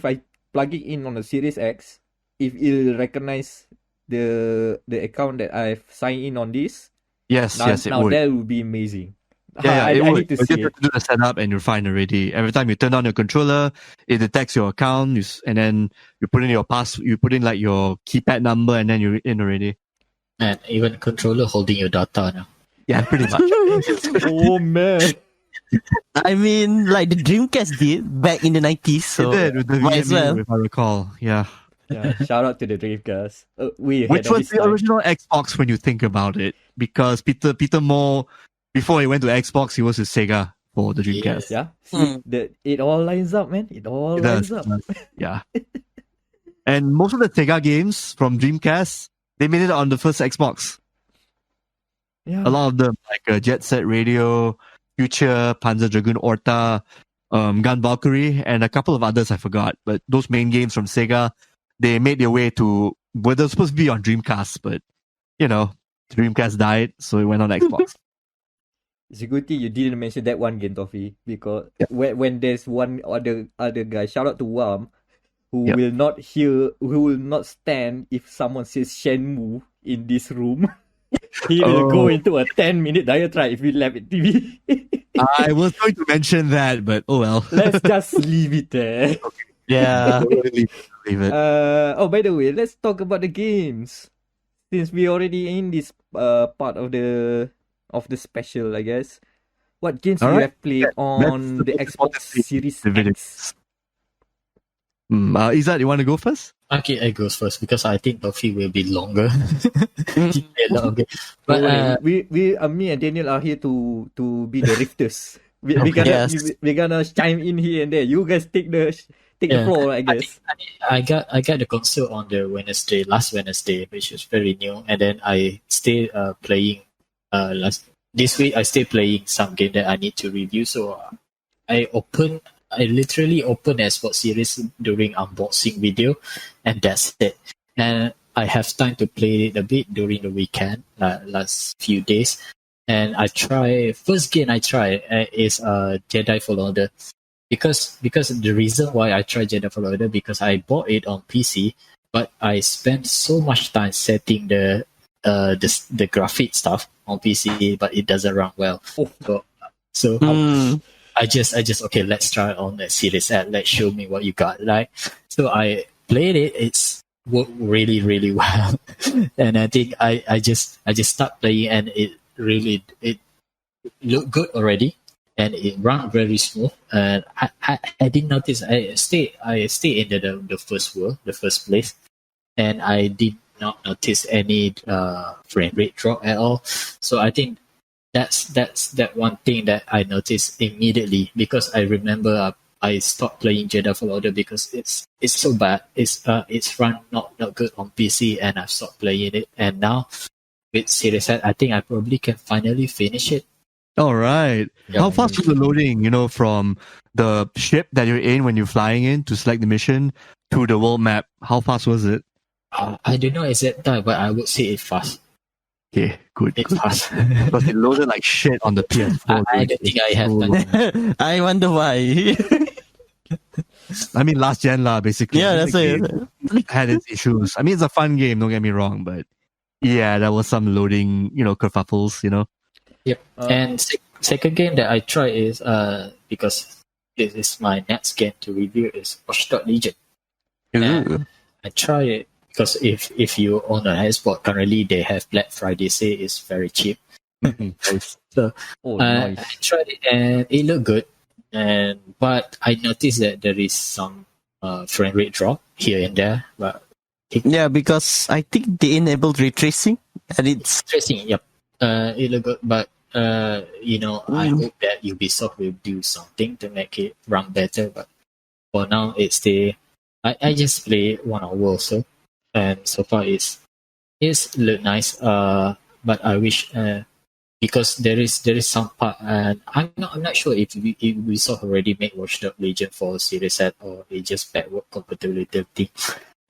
Speaker 1: I plug it in on the Series X, if it'll recognize the account that I've signed in on this,
Speaker 2: Yes,
Speaker 1: now,
Speaker 2: yes, it
Speaker 1: now
Speaker 2: would.
Speaker 1: that would be amazing.
Speaker 2: Yeah,
Speaker 1: I
Speaker 2: it would.
Speaker 1: need to
Speaker 2: You
Speaker 1: see
Speaker 2: just have
Speaker 1: it.
Speaker 2: to do the setup and you're fine already. Every time you turn on your controller, it detects your account, and then you put in your you put in like your keypad number, and then you're in already.
Speaker 4: And even controller holding your data now.
Speaker 2: Yeah, pretty much.
Speaker 1: Oh man.
Speaker 3: I mean, like the Dreamcast did back in the 90s. So
Speaker 2: It did with the
Speaker 3: might as
Speaker 2: VMU,
Speaker 3: well.
Speaker 2: if I recall. Yeah.
Speaker 1: Yeah, shout out to the Dreamcast. We
Speaker 2: Which
Speaker 1: had
Speaker 2: was
Speaker 1: this
Speaker 2: the
Speaker 1: time.
Speaker 2: original Xbox when you think about it, because Peter Moore, before he went to Xbox, he was with Sega for the Dreamcast.
Speaker 1: Yeah, see, it all lines up, man. It all
Speaker 2: It
Speaker 1: lines
Speaker 2: does.
Speaker 1: up.
Speaker 2: Yeah. And most of the Sega games from Dreamcast, they made it on the first Xbox.
Speaker 1: Yeah.
Speaker 2: A lot of them, like Jet Set Radio, Future, Panzer Dragoon Orta, Gun Valkyrie, and a couple of others I forgot. But those main games from Sega, they made their way to where they're supposed to be on Dreamcast, but Dreamcast died, so it went on Xbox.
Speaker 1: It's a good thing you didn't mention that one game, Toffee, because when there's one other guy, shout out to Wam, who will not stand if someone says Shenmue in this room. He will go into a 10-minute diatribe if we left it TV.
Speaker 2: I was going to mention that, but oh well.
Speaker 1: Let's just leave it there.
Speaker 3: Yeah.
Speaker 2: Leave it.
Speaker 1: Oh, by the way, let's talk about the games. Since we already in this part of the special, I guess. What games do you have played on the Xbox Series X?
Speaker 2: Izzat, you want to go first?
Speaker 4: Okay, I goes first because I think Toffee will be longer. Longer. But
Speaker 1: me and Daniel are here to be the rifters. We're gonna chime in here and there. You guys take the floor, I guess.
Speaker 4: I got the console on the last Wednesday, which is very new, and then I stay playing. This week I stay playing some game that I need to review. So I literally open Xbox Series during unboxing video, and that's it. And I have time to play it a bit during the weekend, last few days. And first game I try is Jedi Fallen Order, because the reason why I tried Jedi Fallen Order, because I bought it on PC, but I spent so much time setting the graphic stuff on PC, but it doesn't run well. So I just okay, let's try it on the Series X. Let's show me what you got. Like, so I played it. It's worked really, really well, and I think I just start playing, and it looked good already, and it ran very smooth. And I didn't notice. I stay in the first world, the first place, and I did not notice any frame rate drop at all. So I think that's that one thing that I noticed immediately, because I remember I stopped playing Jedi Fallen Order because it's so bad. It's run not good on PC, and I've stopped playing it. And now with Series X, I think I probably can finally finish it.
Speaker 2: All right.
Speaker 4: Yeah.
Speaker 2: How fast was the loading? From the ship that you're in when you're flying in to select the mission to the world map. How fast was it?
Speaker 4: I don't know exact time, but I would say it's fast.
Speaker 2: Okay, good.
Speaker 4: It's fast.
Speaker 2: Because it loaded like shit on the PS4.
Speaker 4: I don't think I have done.
Speaker 3: I wonder why.
Speaker 2: I mean, last gen basically.
Speaker 3: Yeah, that's it.
Speaker 2: Had its issues. I mean, it's a fun game, don't get me wrong, but yeah, there was some loading, kerfuffles,
Speaker 4: Yep. And second game that I tried is because this is my next game to review is Watch Dogs Legion. And I try it because if you own an Xbox currently, they have Black Friday sale. It's very cheap. So
Speaker 1: nice.
Speaker 4: I tried it and it looked good. But I noticed that there is some frame rate drop here and there. But
Speaker 3: yeah, because I think they enabled ray tracing, and it's
Speaker 4: tracing. Yep. It looked good, but I hope that Ubisoft will do something to make it run better. But for now, it's I just play 1 hour or so, and so far it's look nice. But I wish because there is some part, and I'm not sure if Ubisoft already made Watch Dogs Legion for Series X or it just backward compatibility,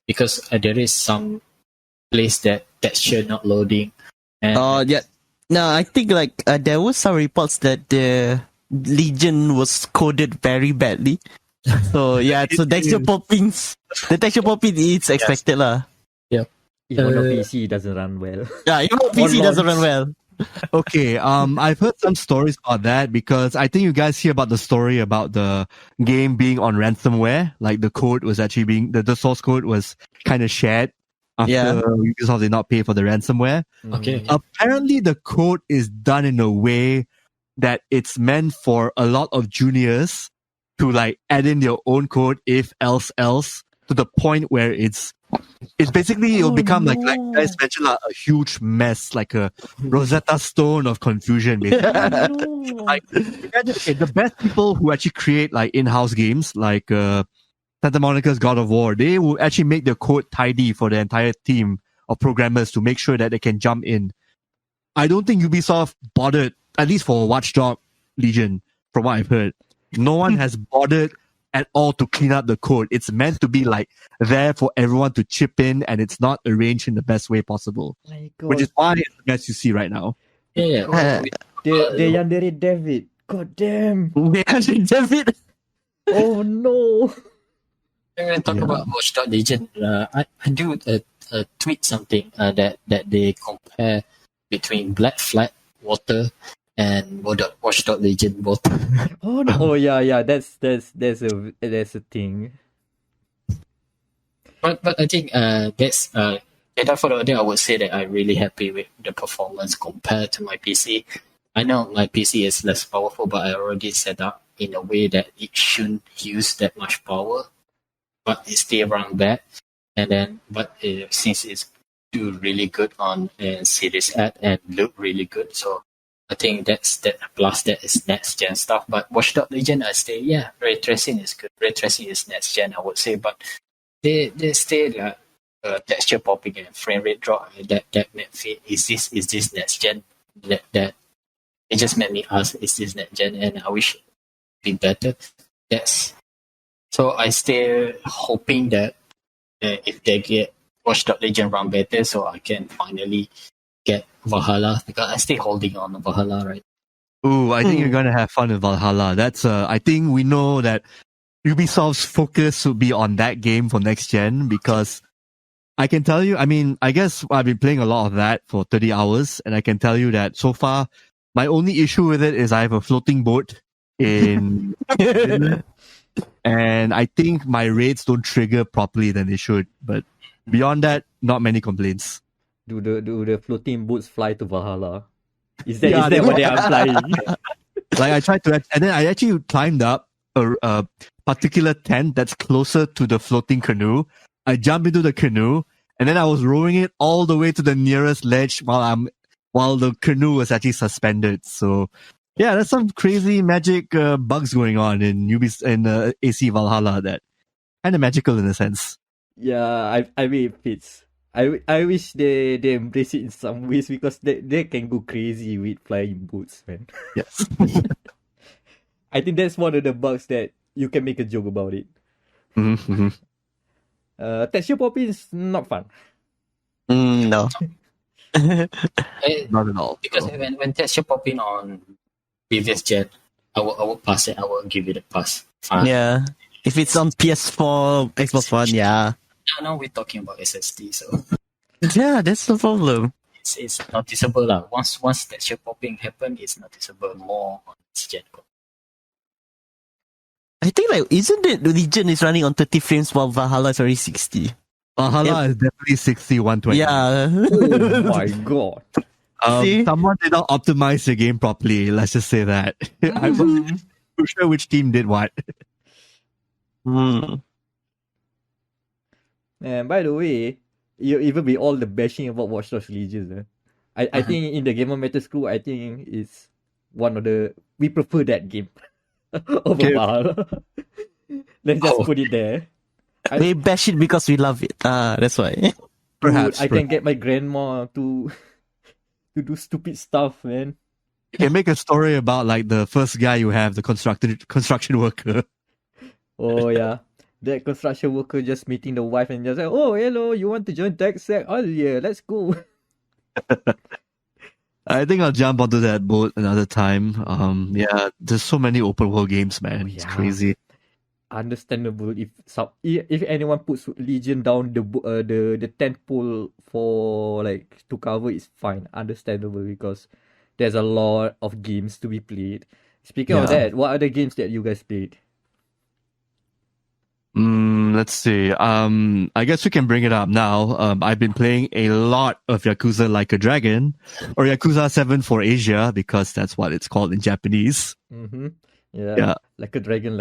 Speaker 4: because there is some place that texture not loading. And
Speaker 3: yeah. No, I think there was some reports that the Legion was coded very badly. So yeah, so texture poppings. The texture popping is expected lah.
Speaker 1: Even on PC, it doesn't run well.
Speaker 3: Yeah, even PC doesn't run well.
Speaker 2: Okay, I've heard some stories about that because I think you guys hear about the story about the game being on ransomware. Like the code was actually being, the source code was kind of shared after Ubisoft did not pay for the ransomware.
Speaker 4: Okay.
Speaker 2: Apparently the code is done in a way that it's meant for a lot of juniors to like add in their own code if else to the point where it's basically it'll become like you guys mentioned a huge mess, like a Rosetta Stone of confusion basically. Like the best people who actually create like in-house games like Santa Monica's God of War, they will actually make their code tidy for the entire team of programmers to make sure that they can jump in. I don't think Ubisoft bothered, at least for Watchdog Legion, from what I've heard. No one has bothered at all to clean up the code. It's meant to be like there for everyone to chip in, and it's not arranged in the best way possible. Which is why it's the best you see right now.
Speaker 1: They yang dari David. God damn.
Speaker 3: David.
Speaker 1: Oh no.
Speaker 4: When we talk about Watchdog Legion, I do tweet something that they compare between Black Flag, Water, and Watchdog Legion both.
Speaker 1: Oh no! Oh yeah. That's a thing.
Speaker 4: But I think that's data for the day. I would say that I'm really happy with the performance compared to my PC. I know my PC is less powerful, but I already set up in a way that it shouldn't use that much power, but it still run bad. And then, since it's do really good on Series X and look really good, so I think that's that. Plus, that is next gen stuff. But Watchdog Legion, I say, ray tracing is good. Ray tracing is next gen, I would say, but they still texture popping and frame rate drop. That made me is this next gen? That it just made me ask, is this next gen? And I wish it'd be better. So I still hoping that if they get Watchdog Legion run better, so I can finally get Valhalla, because I'm still holding on to Valhalla, right?
Speaker 2: Ooh, I think you're gonna have fun with Valhalla. That's I think we know that Ubisoft's focus will be on that game for next gen, because I can tell you, I mean, I guess I've been playing a lot of that for 30 hours, and I can tell you that so far, my only issue with it is I have a floating boat in Finland, and I think my raids don't trigger properly than they should. But beyond that, not many complaints.
Speaker 1: Do the floating boats fly to Valhalla? Is that what they are flying?
Speaker 2: Like I tried to, and then I actually climbed up a particular tent that's closer to the floating canoe. I jumped into the canoe, and then I was rowing it all the way to the nearest ledge while the canoe was actually suspended. So yeah, there's some crazy magic bugs going on in AC Valhalla that kind of magical in a sense.
Speaker 1: Yeah, I mean it fits. I wish they embrace it in some ways, because they can go crazy with flying boats, man.
Speaker 2: Yes.
Speaker 1: I think that's one of the bugs that you can make a joke about it.
Speaker 2: Mm-hmm.
Speaker 1: Texture popping is not fun.
Speaker 3: No.
Speaker 2: Not at all.
Speaker 4: Because when texture popping on previous gen, I will pass it. I will give it a pass. Fine.
Speaker 3: Yeah. If it's on PS4, Xbox One, yeah.
Speaker 4: Now we're talking about SSD, so
Speaker 3: Yeah, that's the problem.
Speaker 4: it's noticeable lah. Once texture popping happen, it's noticeable more on this gen.
Speaker 3: I think like isn't it Legion is running on 30 frames while Valhalla is already 60?
Speaker 2: Valhalla is definitely 60, 120.
Speaker 3: Yeah.
Speaker 1: Oh my god.
Speaker 2: Someone did not optimize the game properly. Let's just say that. I'm not too sure which team did what.
Speaker 1: And by the way, you even with all the bashing about Watch Dogs Legion, I think in the Gamer Matters crew, I think it's one of we prefer that game over Valhalla. Let's just put it there.
Speaker 3: We bash it because we love it. That's why.
Speaker 2: Perhaps.
Speaker 1: I can get my grandma to do stupid stuff, man.
Speaker 2: You can make a story about like the first guy you have, the construction worker.
Speaker 1: Oh yeah. That construction worker just meeting the wife and just like, oh hello, you want to join TechSec? Oh yeah, let's go.
Speaker 2: I think I'll jump onto that boat another time. Yeah, there's so many open world games, man. It's crazy.
Speaker 1: understandable if anyone puts Legion down the tent pole for like to cover, is fine, understandable, because there's a lot of games to be played. Speaking of that, what are the games that you guys played?
Speaker 2: Let's see. I guess we can bring it up now. I've been playing a lot of Yakuza Like a Dragon, or Yakuza 7 for Asia, because that's what it's called in Japanese.
Speaker 1: Mm-hmm. Yeah. Like a dragon.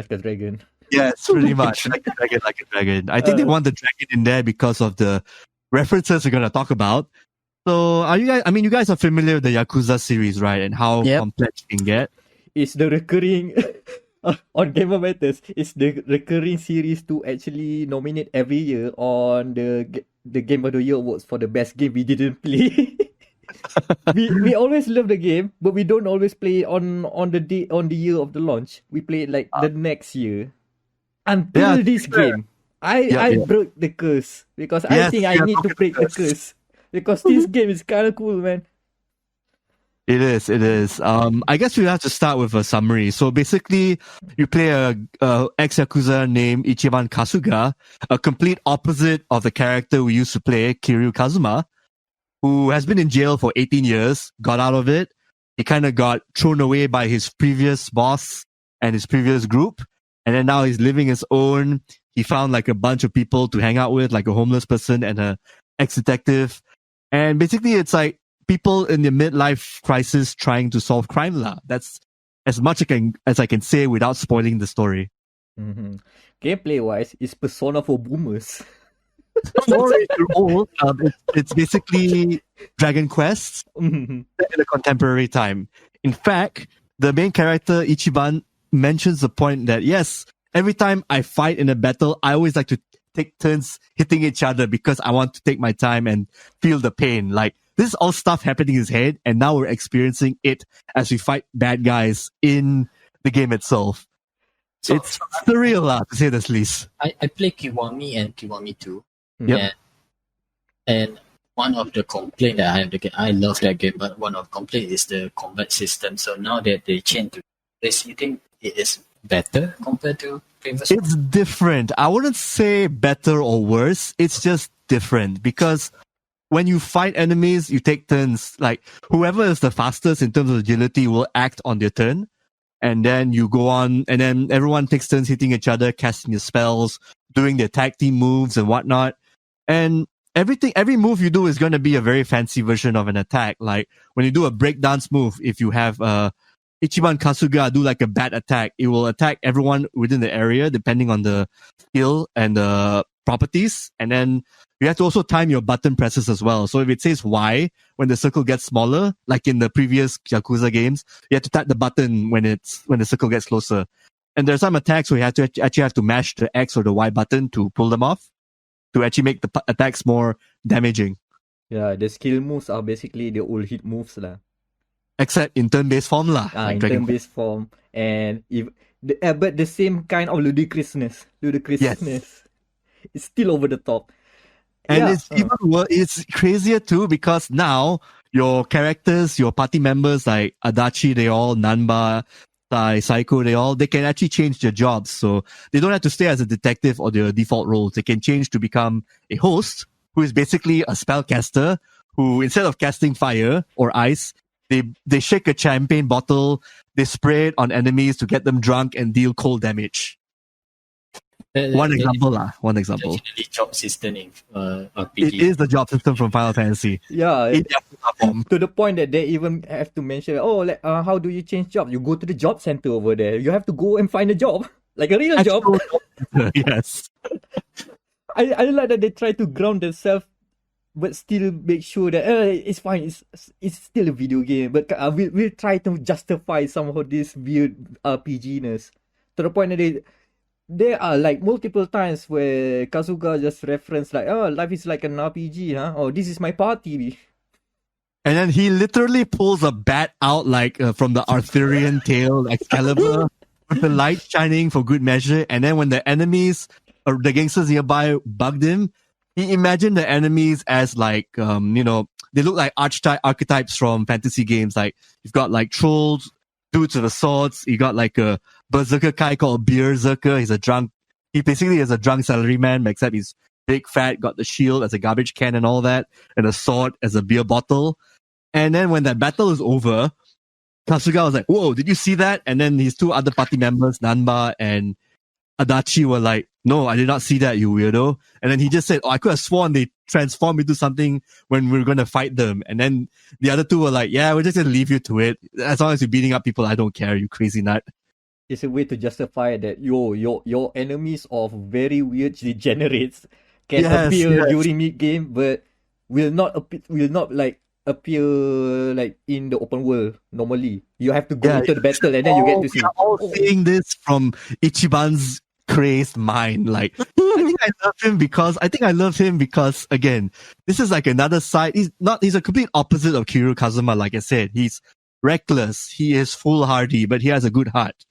Speaker 2: Yes, pretty much. Like a dragon. I think they want the dragon in there because of the references we're going to talk about. So, are you guys? I mean, you guys are familiar with the Yakuza series, right? And how complex it can get.
Speaker 1: It's the recurring on Game of Matters. It's the recurring series to actually nominate every year on the Game of the Year awards for the best game we didn't play. we always love the game, but we don't always play it on the year of the launch. We play it like the next year. Until this game, I broke the curse because I think I need to break the curse because this game is kind of cool, man.
Speaker 2: It is. I guess we have to start with a summary. So basically, you play a ex-Yakuza named Ichiban Kasuga, a complete opposite of the character we used to play, Kiryu Kazuma, who has been in jail for 18 years, got out of it. He kind of got thrown away by his previous boss and his previous group. And then now he's living his own. He found like a bunch of people to hang out with, like a homeless person and a ex-detective. And basically it's like people in their midlife crisis trying to solve crime law. That's as much as I can say without spoiling the story.
Speaker 1: Mm-hmm. Gameplay-wise, it's Persona for boomers.
Speaker 2: Sorry, you're old. It's basically Dragon Quest in a contemporary time. In fact, the main character, Ichiban, mentions the point that, yes, every time I fight in a battle, I always like to take turns hitting each other because I want to take my time and feel the pain. Like, this is all stuff happening in his head, and now we're experiencing it as we fight bad guys in the game itself. So, it's surreal, to say the least.
Speaker 4: I play Kiwami and Kiwami 2.
Speaker 2: Yep.
Speaker 4: And one of the complaints that I have, I love that game, but one of the complaints is the combat system. So now that they changed to this, you think it is better compared to previous?
Speaker 2: It's different. I wouldn't say better or worse. It's just different because when you fight enemies, you take turns. Like whoever is the fastest in terms of agility will act on their turn. And then you go on, and then everyone takes turns hitting each other, casting their spells, doing their tag team moves and whatnot. And every move you do is going to be a very fancy version of an attack. Like when you do a breakdance move, if you have Ichiban Kasuga do like a bat attack, it will attack everyone within the area depending on the skill and the properties. And then you have to also time your button presses as well. So if it says Y when the circle gets smaller, like in the previous Yakuza games, you have to tap the button when the circle gets closer. And there's some attacks where you have to actually have to mash the X or the Y button to pull them off, to actually make the attacks more damaging.
Speaker 1: Yeah, the skill moves are basically the old hit moves lah.
Speaker 2: Except in turn-based form lah.
Speaker 1: In turn-based form. And but the same kind of ludicrousness.
Speaker 2: Yes.
Speaker 1: It's still over the top.
Speaker 2: And it's even worse, it's crazier too, because now your characters, your party members like Adachi, Nanba, Saiko, they can actually change their jobs. So they don't have to stay as a detective or their default roles. They can change to become a host, who is basically a spellcaster, who instead of casting fire or ice, they shake a champagne bottle, they spray it on enemies to get them drunk and deal cold damage. One example.
Speaker 4: Definitely job system in RPG.
Speaker 2: It is the job system from Final Fantasy.
Speaker 1: Yeah. To the point that they even have to mention, how do you change jobs? You go to the job center over there. You have to go and find a job. Like a real job.
Speaker 2: Yes.
Speaker 1: I like that they try to ground themselves, but still make sure that it's fine. It's still a video game, but we'll try to justify some of this weird RPG-ness. To the point that there are like multiple times where Kasuga just referenced like, life is like an RPG, huh? Oh, this is my party.
Speaker 2: And then he literally pulls a bat out like from the Arthurian tale, Excalibur, with the light shining for good measure. And then when the enemies or the gangsters nearby bugged him, he imagined the enemies as like, they look like archetypes from fantasy games. Like you've got like trolls, dudes with the swords. You got like a berserker guy called Beerzerker. He's a drunk. He basically is a drunk salaryman, except he's big, fat, got the shield as a garbage can and all that, and a sword as a beer bottle. And then when that battle is over, Kasuga was like, "Whoa, did you see that?" And then his two other party members, Nanba and Adachi, were like, "No, I did not see that, you weirdo." And then he just said, "Oh, I could have sworn they transformed into something when we were going to fight them." And then the other two were like, "Yeah, we're just going to leave you to it. As long as you're beating up people, I don't care, you crazy nut."
Speaker 1: It's a way to justify that your enemies of very weird degenerates can appear during mid game, but will not appear like in the open world normally. You have to go into the battle and then you get to see.
Speaker 2: We're all seeing this from Ichiban's crazed mind. Like, I think I love him because again, this is like another side. He's a complete opposite of Kiryu Kazuma. Like I said, he's reckless. He is foolhardy, but he has a good heart.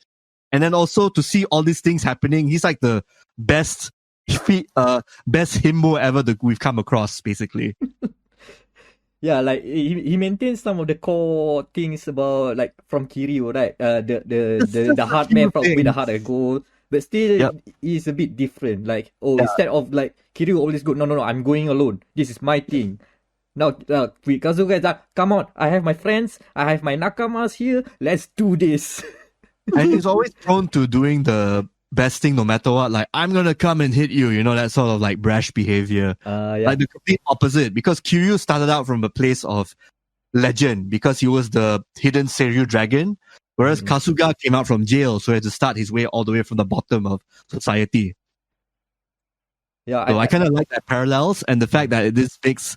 Speaker 2: And then also to see all these things happening, he's like the best himbo ever that we've come across, basically.
Speaker 1: Yeah, like he maintains some of the core things about like from Kiryu, right? The heart man with the heart of gold, but still he's a bit different. Like instead of like Kiryu always go, no, I'm going alone. This is my thing. Now Kazuga is like, come on, I have my friends, I have my nakamas here. Let's do this.
Speaker 2: And he's always prone to doing the best thing no matter what. Like, I'm gonna come and hit you, that sort of like brash behavior. Like the complete opposite, because Kiryu started out from a place of legend because he was the hidden Seiryu dragon, whereas Kasuga came out from jail, so he had to start his way all the way from the bottom of society.
Speaker 1: Yeah,
Speaker 2: so I kind of like that parallels and the fact that this makes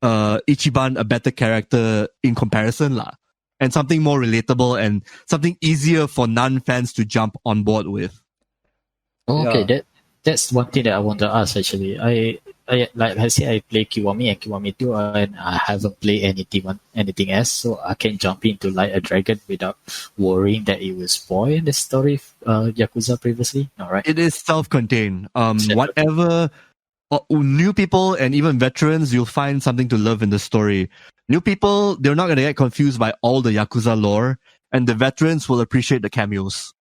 Speaker 2: Ichiban a better character in comparison lah. And something more relatable and something easier for non-fans to jump on board with.
Speaker 4: Okay, that's one thing that I want to ask actually. I like I said, I play Kiwami and Kiwami 2 and I haven't played anything else, so I can jump into Light a Dragon without worrying that it will spoil the story of Yakuza previously. All right.
Speaker 2: It is self-contained. Whatever new people and even veterans, you'll find something to love in the story. New people, they're not going to get confused by all the Yakuza lore, and the veterans will appreciate the cameos.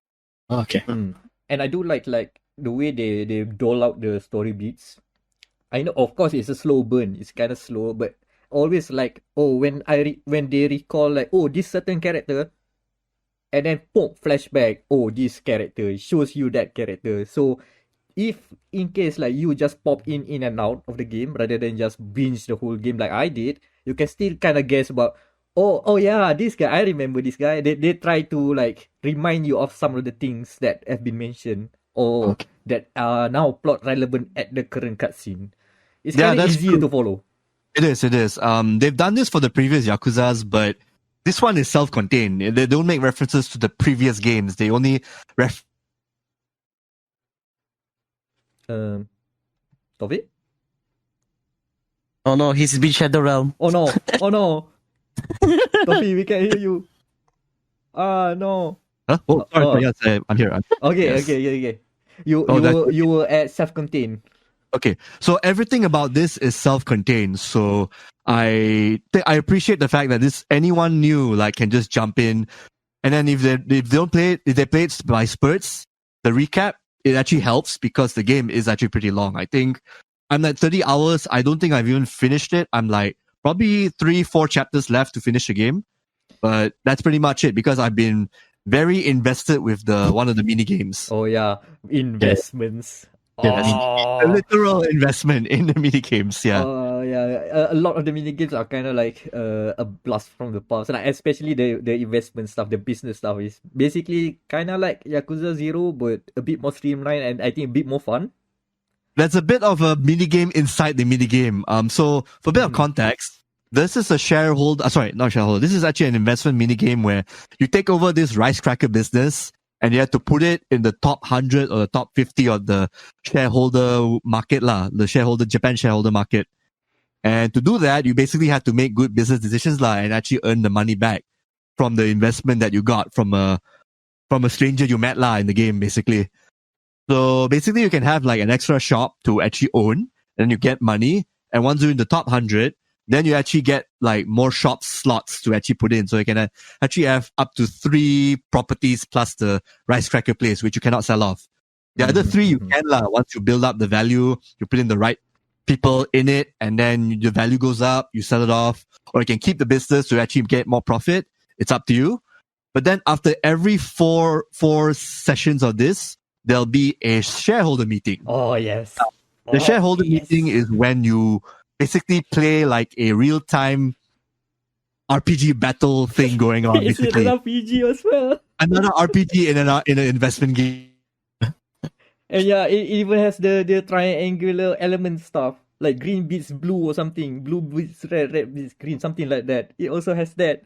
Speaker 4: Okay.
Speaker 1: And I do like the way they dole out the story beats. I know, of course, it's a slow burn. It's kind of slow, but always like, when they recall like, this certain character, and then boom, flashback, this character, it shows you that character. So if in case like you just pop in and out of the game rather than just binge the whole game like I did, you can still kind of guess about, oh yeah, this guy, I remember this guy. They try to like remind you of some of the things that have been mentioned or that are now plot relevant at the current cutscene. It's kind of easier to follow.
Speaker 2: It is. They've done this for the previous Yakuzas, but this one is self-contained. They don't make references to the previous games. They only
Speaker 1: Toby?
Speaker 3: Oh no, he's been Shadow Realm.
Speaker 1: Oh no. Toby, we can't hear you. No.
Speaker 2: Huh? Oh, sorry. Yes, I'm here.
Speaker 1: Okay. You were at self-contained.
Speaker 2: Okay, so everything about this is self-contained. So I appreciate the fact that anyone new like can just jump in, and then if they play it by spurts, the recap, it actually helps because the game is actually pretty long. I think I'm at 30 hours. I don't think I've even finished it. I'm like probably 3-4 chapters left to finish the game, but that's pretty much it because I've been very invested with one of the mini games.
Speaker 1: Oh yeah, investments.
Speaker 2: A literal investment in the mini games. Yeah.
Speaker 1: A lot of the mini games are kind of like a blast from the past, like especially the investment stuff, the business stuff is basically kind of like Yakuza 0, but a bit more streamlined and I think a bit more fun.
Speaker 2: That's a bit of a mini game inside the mini game. So for a bit of context, this is a shareholder. Not shareholder. This is actually an investment mini game where you take over this rice cracker business and you have to put it in the top 100 or the top 50 of the shareholder market the Japan shareholder market. And to do that, you basically have to make good business decisions and actually earn the money back from the investment that you got from a stranger you met in the game, basically. So basically, you can have like an extra shop to actually own, and you get money. And once you're in the top 100, then you actually get like more shop slots to actually put in. So you can actually have up to 3 properties plus the rice cracker place, which you cannot sell off. The other 3 you can once you build up the value, you put in the right people in it, and then the value goes up, you sell it off, or you can keep the business to actually get more profit. It's up to you. But then after every four sessions of this, there'll be a shareholder meeting.
Speaker 1: Oh, yes.
Speaker 2: The shareholder meeting is when you basically play like a real-time RPG battle thing going on.
Speaker 1: Is it an RPG as well?
Speaker 2: Another RPG in an investment game.
Speaker 1: And yeah, it even has the triangular element stuff. Like green beats blue or something. Blue beats red, red beats green, something like that. It also has that.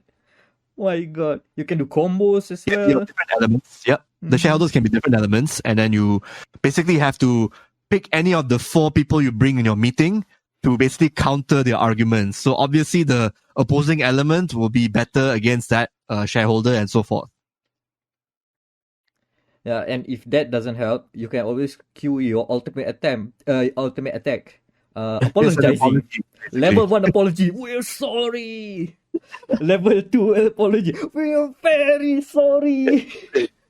Speaker 1: Oh my god. You can do combos as well.
Speaker 2: Yeah, different elements. Yep. The shareholders can be different elements. And then you basically have to pick any of the 4 people you bring in your meeting to basically counter their arguments. So obviously the opposing element will be better against that shareholder and so forth.
Speaker 1: Yeah, and if that doesn't help, you can always cue your ultimate attack. Apologizing. Level 1 apology. We're sorry. Level 2 apology. We're very sorry.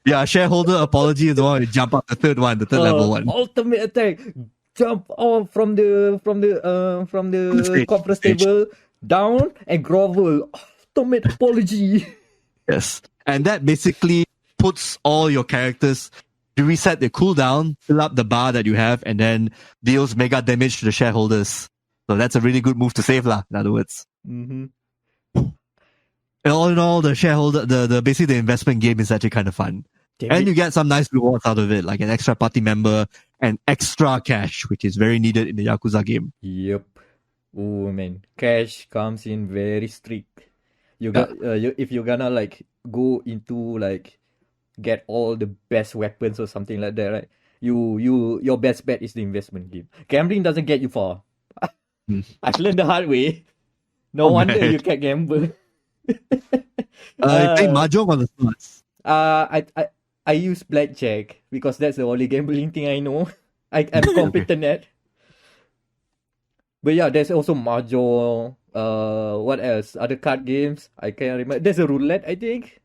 Speaker 2: Yeah, shareholder apology is the one you jump up the third level one.
Speaker 1: Ultimate attack. Jump off from the conference table down and grovel. Ultimate apology.
Speaker 2: Yes. And that basically puts all your characters to reset their cooldown, fill up the bar that you have, and then deals mega damage to the shareholders. So that's a really good move to save, in other words.
Speaker 1: Mm-hmm.
Speaker 2: And all in all, the shareholder, the basically the investment game is actually kind of fun. And you get some nice rewards out of it, like an extra party member and extra cash, which is very needed in the Yakuza game.
Speaker 1: Yep. Oh man, cash comes in very strict. You got if you're gonna like go into like get all the best weapons or something like that, right? Your best bet is the investment game. Gambling doesn't get you far. I've learned the hard way. No wonder you can't gamble.
Speaker 2: I think mahjong on the slots.
Speaker 1: I use blackjack because that's the only gambling thing I know. I'm competent at. But yeah, there's also mahjong. What else? Other card games. I can't remember. There's a roulette, I think.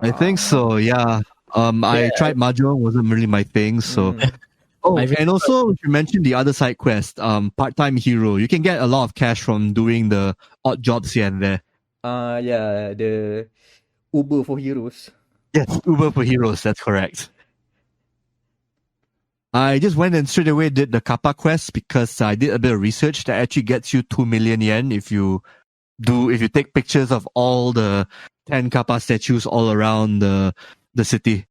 Speaker 2: I think so. Yeah. I tried mahjong, wasn't really my thing. So. Oh, and also you mentioned the other side quest, part-time hero. You can get a lot of cash from doing the odd jobs here and there.
Speaker 1: Yeah, the Uber for heroes.
Speaker 2: Yes, Uber for heroes. That's correct. I just went and straight away did the Kappa quest because I did a bit of research that actually gets you 2 million yen if you take pictures of all the 10 Kappa statues all around the city.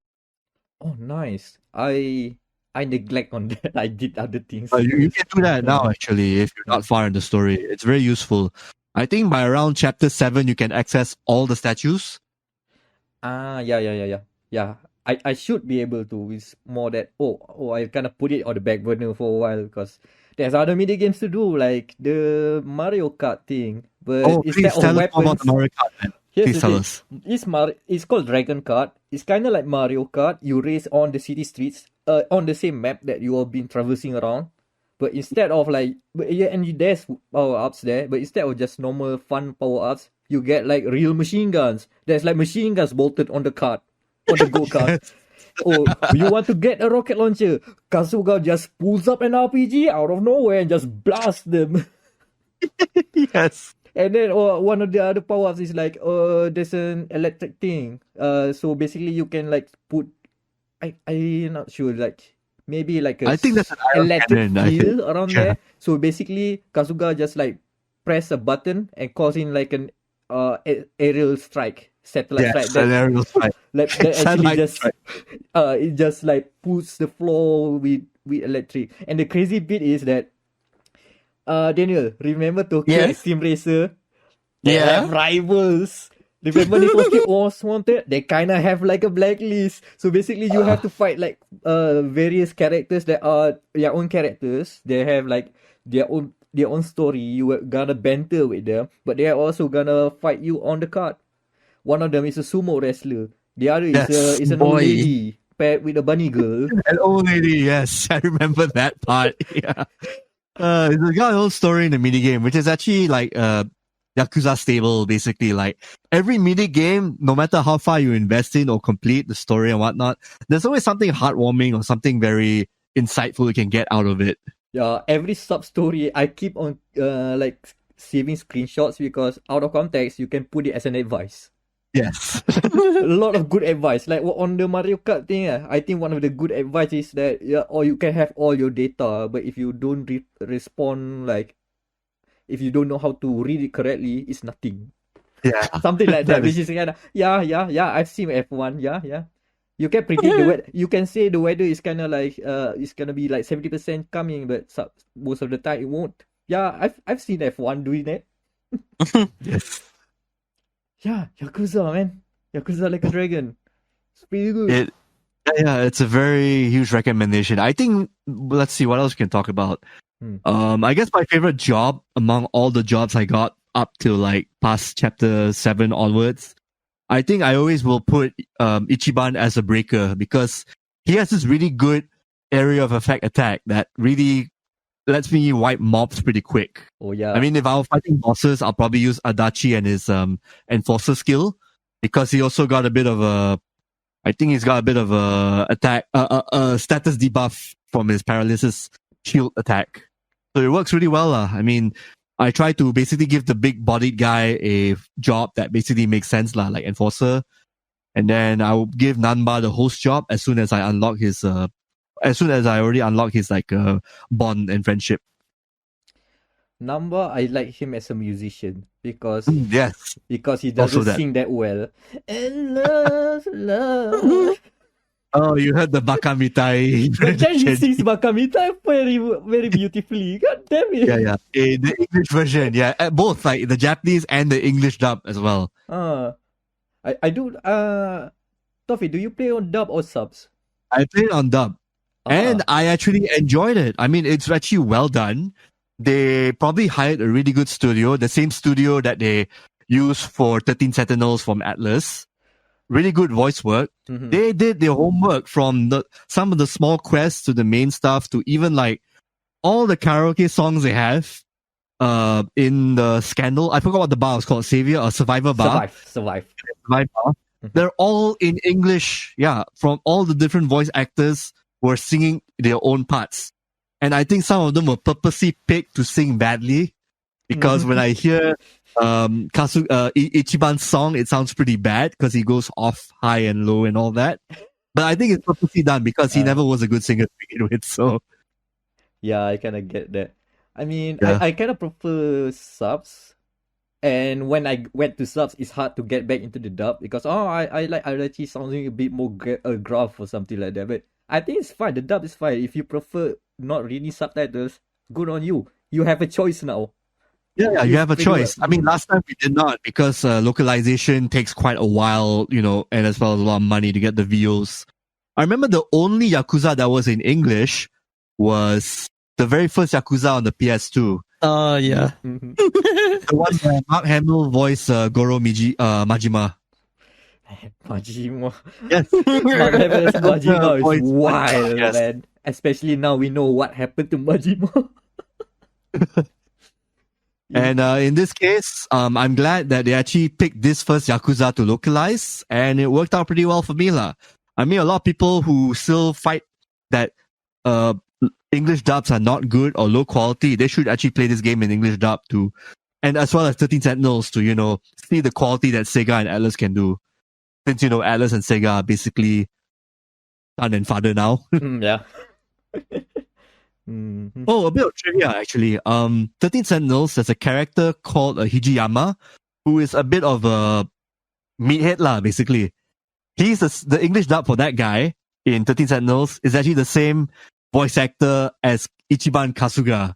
Speaker 1: Oh, nice. I neglect on that. I did other things.
Speaker 2: You can do that now, actually, if you're not far in the story. It's very useful. I think by around chapter 7, you can access all the statues.
Speaker 1: Yeah. I should be able to. It's more that, I kind of put it on the back burner for a while because there's other mini games to do, like the Mario Kart thing. But instead of weapons,
Speaker 2: about the Mario Kart, man. Please tell us.
Speaker 1: It's called Dragon Kart. It's kind of like Mario Kart. You race on the city streets, on the same map that you have been traversing around. But instead of there's power-ups there, but instead of just normal fun power-ups, you get like real machine guns. There's like machine guns bolted on the cart, on the go-kart. You want to get a rocket launcher? Kasuga just pulls up an RPG out of nowhere and just blasts them.
Speaker 2: Yes.
Speaker 1: And then one of the other power-ups is like, there's an electric thing. So basically you can like put, I'm not sure, like maybe like
Speaker 2: I think that's an
Speaker 1: electric field around there. So basically Kasuga just like press a button and cause in like an aerial strike, satellite strike.
Speaker 2: An aerial strike.
Speaker 1: Like that actually just it just like puts the floor with electric. And the crazy bit is that Daniel, remember Tokyo Extreme Racer? They have rivals. Remember Need for Speed Most Wanted? They kind of have like a blacklist. So basically you have to fight like various characters that are your own characters. They have like their own story. You are gonna banter with them, but they are also gonna fight you on the card. One of them is a sumo wrestler. The other is an old lady paired with a bunny girl.
Speaker 2: An old lady, yes. I remember that part. Yeah. It's got a whole story in the minigame, which is actually like Yakuza stable, basically. Like every minigame, no matter how far you invest in or complete the story and whatnot, there's always something heartwarming or something very insightful you can get out of it.
Speaker 1: Yeah, every sub story I keep on like saving screenshots because out of context you can put it as an advice.
Speaker 2: Yes.
Speaker 1: A lot of good advice. Like on the Mario Kart thing, I think one of the good advice is that or you can have all your data, but if you don't respond, like if you don't know how to read it correctly, it's nothing.
Speaker 2: Yeah.
Speaker 1: Something like that, which is kind of yeah. I've seen F1. Yeah. You can predict the weather. You can say the weather is kind of like it's gonna be like 70% coming, but most of the time it won't. Yeah, I've seen F1 doing that.
Speaker 2: Yes.
Speaker 1: Yeah, Yakuza, man. Yakuza Like a Dragon. It's pretty good.
Speaker 2: It's a very huge recommendation. I think, let's see what else we can talk about. I guess my favorite job among all the jobs I got up to like past chapter 7 onwards, I think I always will put Ichiban as a breaker because he has this really good area of effect attack that really lets me wipe mobs pretty quick.
Speaker 1: Oh yeah.
Speaker 2: I mean, if I was fighting bosses, I'll probably use Adachi and his enforcer skill because he also got a bit of a, I think he's got a bit of a attack, status debuff from his paralysis shield attack. So it works really well. I mean, I try to basically give the big bodied guy a job that basically makes sense, like enforcer. And then I will give Nanba the host job as soon as I unlock his, as soon as I already unlock his like bond and friendship.
Speaker 1: Nanba, I like him as a musician because
Speaker 2: yes,
Speaker 1: because he doesn't sing that well. And love.
Speaker 2: Oh, you heard the Bakamitai.
Speaker 1: But then he sings Bakamitai very, very beautifully. God damn it.
Speaker 2: Yeah. The English version, yeah. Both, like the Japanese and the English dub as well.
Speaker 1: I do, Toffee, do you play on dub or subs?
Speaker 2: I played on dub. And I actually enjoyed it. I mean, it's actually well done. They probably hired a really good studio, the same studio that they use for 13 Sentinels from Atlas. Really good voice work. Mm-hmm. They did their homework from some of the small quests to the main stuff to even like all the karaoke songs they have in the Scandal. I forgot what the bar was called, Savior or Survivor bar.
Speaker 1: Survive.
Speaker 2: Mm-hmm. They're all in English. Yeah, from all the different voice actors were singing their own parts. And I think some of them were purposely picked to sing badly because when I hear Ichiban's song, it sounds pretty bad because he goes off high and low and all that. But I think it's purposely done because he never was a good singer to begin with. So
Speaker 1: yeah, I kind of get that. I mean, I kind of prefer subs. And when I went to subs, it's hard to get back into the dub because I like Adachi sounding a bit more gruff or something like that. But I think it's fine. The dub is fine. If you prefer not reading subtitles, good on you. You have a choice now.
Speaker 2: Yeah, you have a choice. I mean, last time we did not because localization takes quite a while, and as well as a lot of money to get the VOs. I remember the only Yakuza that was in English was the very first Yakuza on the PS2.
Speaker 3: Oh, yeah.
Speaker 1: Mm-hmm.
Speaker 2: The one where Mark Hamill voiced Goro Majima.
Speaker 1: Majima.
Speaker 2: Yes.
Speaker 1: Mark Hamill's Majima is wild, man. Especially now we know what happened to Majima.
Speaker 2: And in this case, I'm glad that they actually picked this first Yakuza to localize, and it worked out pretty well for me, lah. I mean, a lot of people who still fight that English dubs are not good or low quality, they should actually play this game in English dub too, and as well as 13 Sentinels to see the quality that Sega and Atlas can do. Since Atlas and Sega are basically son and father now.
Speaker 1: Yeah.
Speaker 2: Mm-hmm. Oh, a bit of trivia actually. 13 Sentinels, there's a character called Hijiyama, who is a bit of a meathead lah, basically. He's the English dub for that guy in 13 Sentinels is actually the same voice actor as Ichiban Kasuga,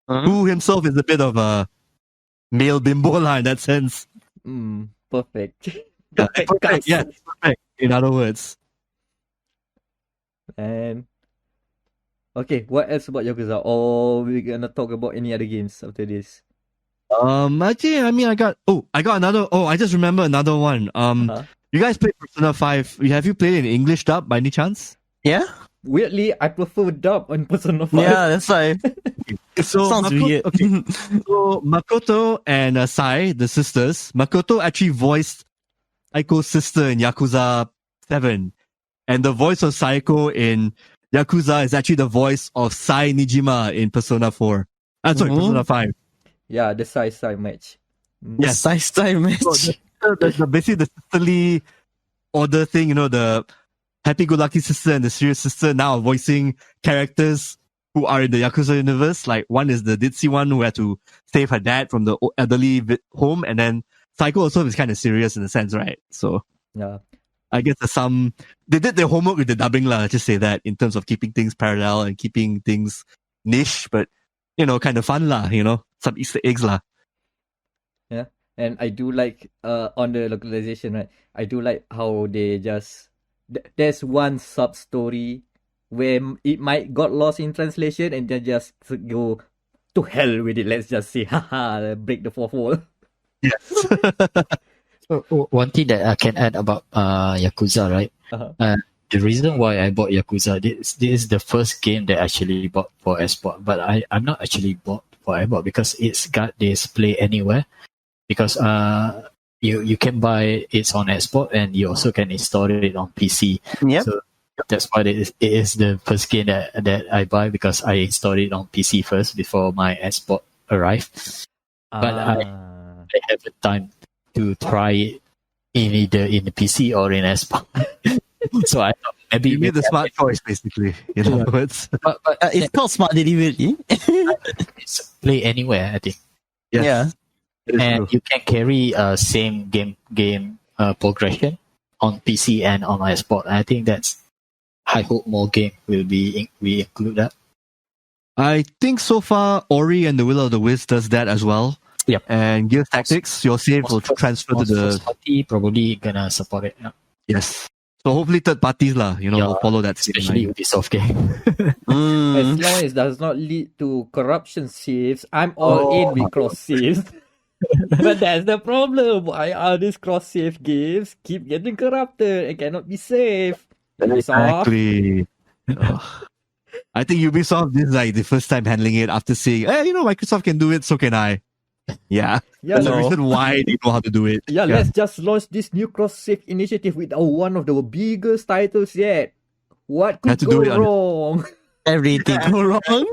Speaker 2: who himself is a bit of a male bimbo lah in that sense.
Speaker 1: Perfect.
Speaker 2: Perfect. Yeah, perfect. In other words.
Speaker 1: And okay, what else about Yakuza? Or we're gonna talk about any other games after this?
Speaker 2: Actually, I mean, I got another. Oh, I just remember another one. You guys played Persona 5. Have you played it in English dub by any chance?
Speaker 3: Yeah.
Speaker 1: weirdly, I prefer dub on Persona 5.
Speaker 3: Yeah, that's why.
Speaker 2: So
Speaker 3: Sounds weird.
Speaker 2: Okay. So Makoto and Sai, the sisters, Makoto actually voiced Saiko's sister in Yakuza 7. And the voice of Saiko in Yakuza is actually the voice of Sai Nijima in Persona 4. Persona 5.
Speaker 1: Yeah, the side match.
Speaker 2: Yes.
Speaker 3: Size time match.
Speaker 2: So basically the sisterly order thing, the happy-go-lucky sister and the serious sister now are voicing characters who are in the Yakuza universe. Like one is the ditzy one who had to save her dad from the elderly home, and then Saiko also is kind of serious in a sense, right? So
Speaker 1: Yeah.
Speaker 2: I guess they did their homework with the dubbing lah, let's just say that, in terms of keeping things parallel and keeping things niche, but kind of fun lah, some Easter eggs lah.
Speaker 1: Yeah. And I do like on the localization, right? I do like how they just there's one sub story where it might got lost in translation and then just go to hell with it. Let's just say, haha, break the fourth wall.
Speaker 2: Yes.
Speaker 4: One thing that I can add about Yakuza, right?
Speaker 1: Uh-huh.
Speaker 4: The reason why I bought Yakuza, this is the first game that I actually bought for export. But I'm not actually bought for export because it's got this play anywhere. Because you can buy it on export and you also can install it on PC.
Speaker 3: Yep.
Speaker 4: So that's why it is the first game that I buy, because I installed it on PC first before my export arrived. But I haven't time to try it either in the PC or in export. So I thought maybe
Speaker 2: You made the smart choice, basically. In other words.
Speaker 4: But
Speaker 3: It's called smart delivery.
Speaker 4: it's play anywhere, I think.
Speaker 2: Yes.
Speaker 3: Yeah.
Speaker 4: And you can carry same game progression on PC and on export. I think I hope more game will we include that.
Speaker 2: I think so far Ori and the Will of the Wisp does that as well.
Speaker 4: Yep.
Speaker 2: And Gears Tactics, your save will transfer to the
Speaker 4: first party probably gonna support it. Yeah.
Speaker 2: yes. So hopefully third parties lah, will follow that same
Speaker 4: Especially
Speaker 2: line.
Speaker 4: Ubisoft game.
Speaker 1: As long as it does not lead to corruption saves, I'm all in with cross saves. But that's the problem. Why are these cross save games keep getting corrupted and cannot be saved? Ubisoft.
Speaker 2: Exactly. Ugh. I think Ubisoft, this is like the first time handling it after saying, Microsoft can do it, so can I. Yeah.
Speaker 1: Yeah,
Speaker 2: That's the
Speaker 1: no.
Speaker 2: reason why they know how to do it.
Speaker 1: Yeah, let's just launch this new cross-save initiative with one of the biggest titles yet. What could
Speaker 2: Had to
Speaker 1: go
Speaker 2: do it on-
Speaker 1: wrong?
Speaker 3: Everything go wrong.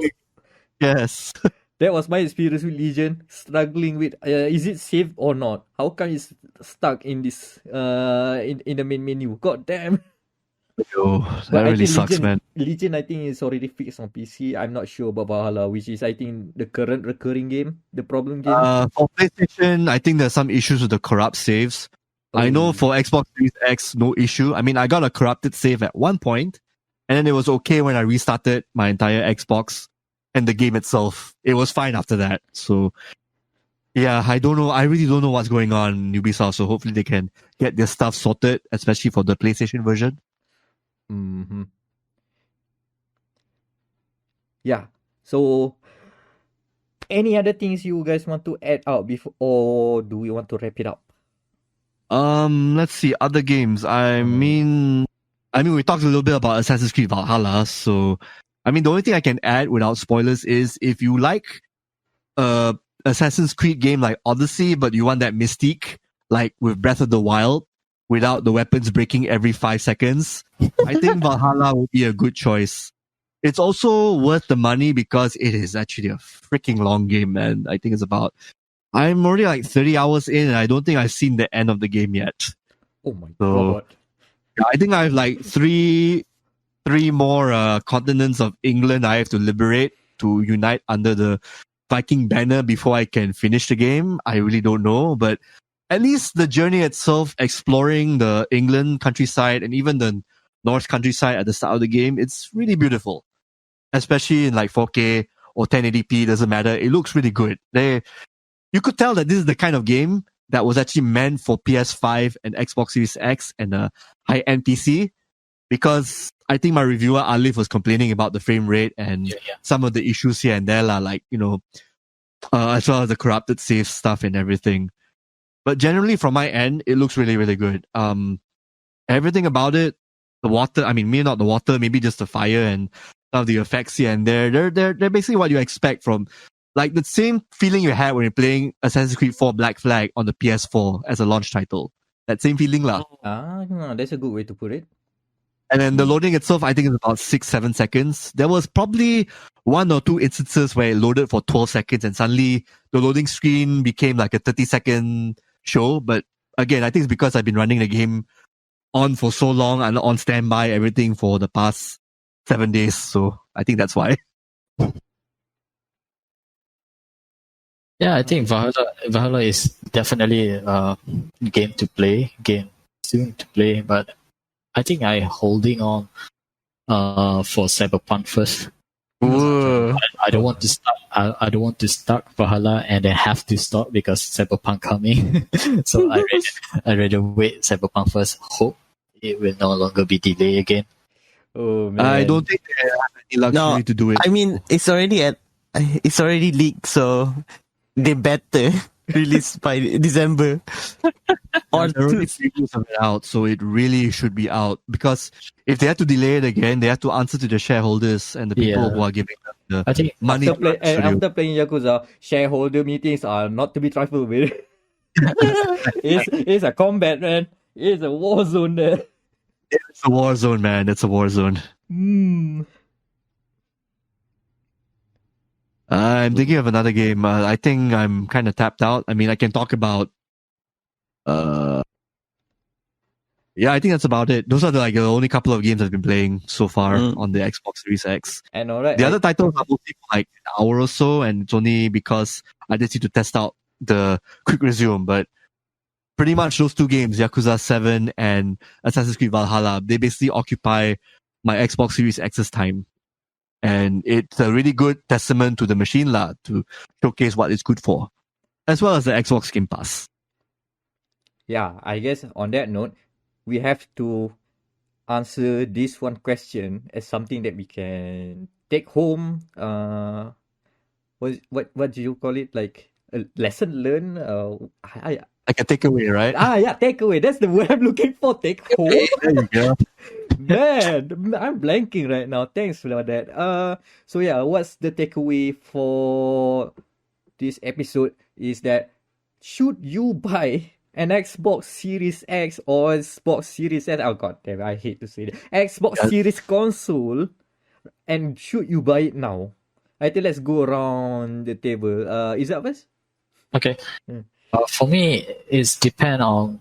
Speaker 2: Yes.
Speaker 1: That was my experience with Legion, struggling with is it saved or not? How come it's stuck in this in the main menu? God damn.
Speaker 2: Yo,
Speaker 1: But
Speaker 2: that
Speaker 1: I
Speaker 2: really
Speaker 1: think
Speaker 2: sucks, man.
Speaker 1: Legion, I think, is already fixed on PC. I'm not sure about Valhalla, which is, I think, the current recurring game, the problem game.
Speaker 2: For PlayStation, I think there's some issues with the corrupt saves. I know for Xbox Series X, no issue. I mean, I got a corrupted save at one point, and then it was okay when I restarted my entire Xbox and the game itself. It was fine after that. So, yeah, I don't know. I really don't know what's going on in Ubisoft. So hopefully they can get their stuff sorted, especially for the PlayStation version.
Speaker 1: Mm-hmm. Yeah. So, any other things you guys want to add out before, or do we want to wrap it up?
Speaker 2: Let's see other games. I mean, we talked a little bit about Assassin's Creed Valhalla. So, I mean, the only thing I can add without spoilers is if you like Assassin's Creed game like Odyssey, but you want that mystique, like with Breath of the Wild, without the weapons breaking every 5 seconds, I think Valhalla would be a good choice. It's also worth the money because it is actually a freaking long game, man. I think I'm already like 30 hours in and I don't think I've seen the end of the game yet.
Speaker 1: Oh my
Speaker 2: So-
Speaker 1: god.
Speaker 2: Yeah, I think I have like three more continents of England I have to liberate to unite under the Viking banner before I can finish the game. I really don't know, but at least the journey itself, exploring the England countryside and even the Norse countryside at the start of the game, it's really beautiful. Especially in like 4K or 1080p, doesn't matter. It looks really good. You could tell that this is the kind of game that was actually meant for PS5 and Xbox Series X and a high-end PC, because I think my reviewer Alif was complaining about the frame rate and some of the issues here and there, like, as well as the corrupted save stuff and everything. But generally, from my end, it looks really, really good. Everything about it, the water. I mean, maybe not the water, maybe just the fire and some of the effects here and there. They're basically what you expect from like the same feeling you had when you're playing Assassin's Creed 4 Black Flag on the PS4 as a launch title. That same feeling lah.
Speaker 1: That's a good way to put it.
Speaker 2: And then the loading itself, I think, is about 6-7 seconds. There was probably 1 or 2 instances where it loaded for 12 seconds and suddenly the loading screen became like a 30-second show. But again, I think it's because I've been running the game on for so long and on standby, everything for the past 7 days. So I think that's why.
Speaker 4: Yeah, I think Valhalla is definitely a game to play, game soon to play, but I think I holding on for Cyberpunk first. I don't want to start. I don't want to start Valhalla and then have to stop because Cyberpunk coming. So I rather wait Cyberpunk first. Hope it will no longer be delayed again.
Speaker 1: Oh man,
Speaker 2: I don't think they have any luxury to do it.
Speaker 3: I mean, it's already leaked, so they better release by December.
Speaker 2: Or there are already previews of it out, so it really should be out. Because if they have to delay it again, they have to answer to the shareholders and the people who are giving them
Speaker 4: I think
Speaker 2: money.
Speaker 1: After playing Yakuza, shareholder meetings are not to be trifled with. It's a combat, man. It's a war zone there.
Speaker 2: It's a war zone, man. It's a war zone. I'm thinking of another game. I think I'm kind of tapped out. I mean, I can talk about. Yeah, I think that's about it. Those are the only couple of games I've been playing so far on the Xbox Series X.
Speaker 1: And alright,
Speaker 2: the other titles are mostly for like an hour or so, and it's only because I just need to test out the quick resume. But pretty much those 2 games, Yakuza 7 and Assassin's Creed Valhalla, they basically occupy my Xbox Series X's time. And it's a really good testament to the machine to showcase what it's good for, as well as the Xbox Game Pass.
Speaker 1: Yeah, I guess on that note, we have to answer this one question as something that we can take home. What do you call it? Like a lesson learned?
Speaker 2: Like a takeaway, right?
Speaker 1: Yeah, takeaway. That's the word I'm looking for. Take home.
Speaker 2: There you go.
Speaker 1: Man, I'm blanking right now. Thanks for that. So yeah, what's the takeaway for this episode is that should you buy an Xbox Series X or Xbox Series S? Oh god damn, I hate to say that. Xbox Series console, and should you buy it now? I think let's go around the table. Is that first?
Speaker 4: Okay. For me, it's depend on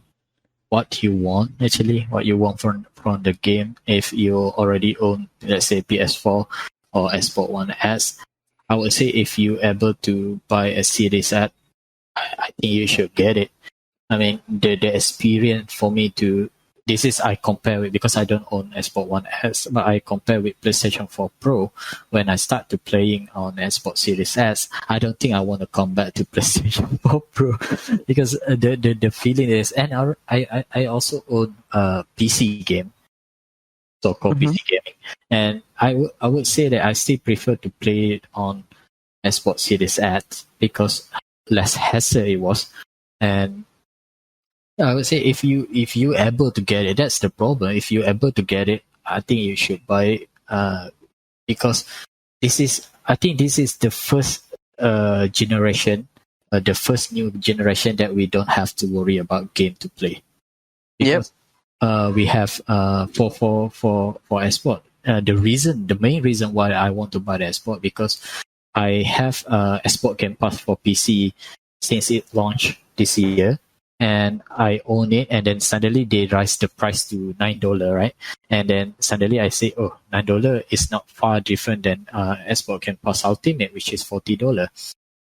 Speaker 4: what you want, actually, what you want from the game. If you already own, let's say, PS4 or Xbox One S, I would say if you're able to buy a Series X, I think you should get it. I mean, the experience for me I compare with, because I don't own Xbox One S, but I compare with PlayStation 4 Pro. When I start to playing on Xbox Series S, I don't think I want to come back to PlayStation 4 Pro because the feeling is, and I also own a PC game, so-called PC gaming, and I would say that I still prefer to play it on Xbox Series X because less hassle it was, and I would say if you able to get it, that's the problem. If you're able to get it, I think you should buy it because this is the first generation, the first new generation that we don't have to worry about game to play. Because we have for Xbox. The main reason why I want to buy the Xbox because I have Xbox Game Pass for PC since it launched this year. And I own it, and then suddenly they raise the price to $9, right? And then suddenly I say, oh, $9 is not far different than Xbox Game Pass Ultimate, which is $40.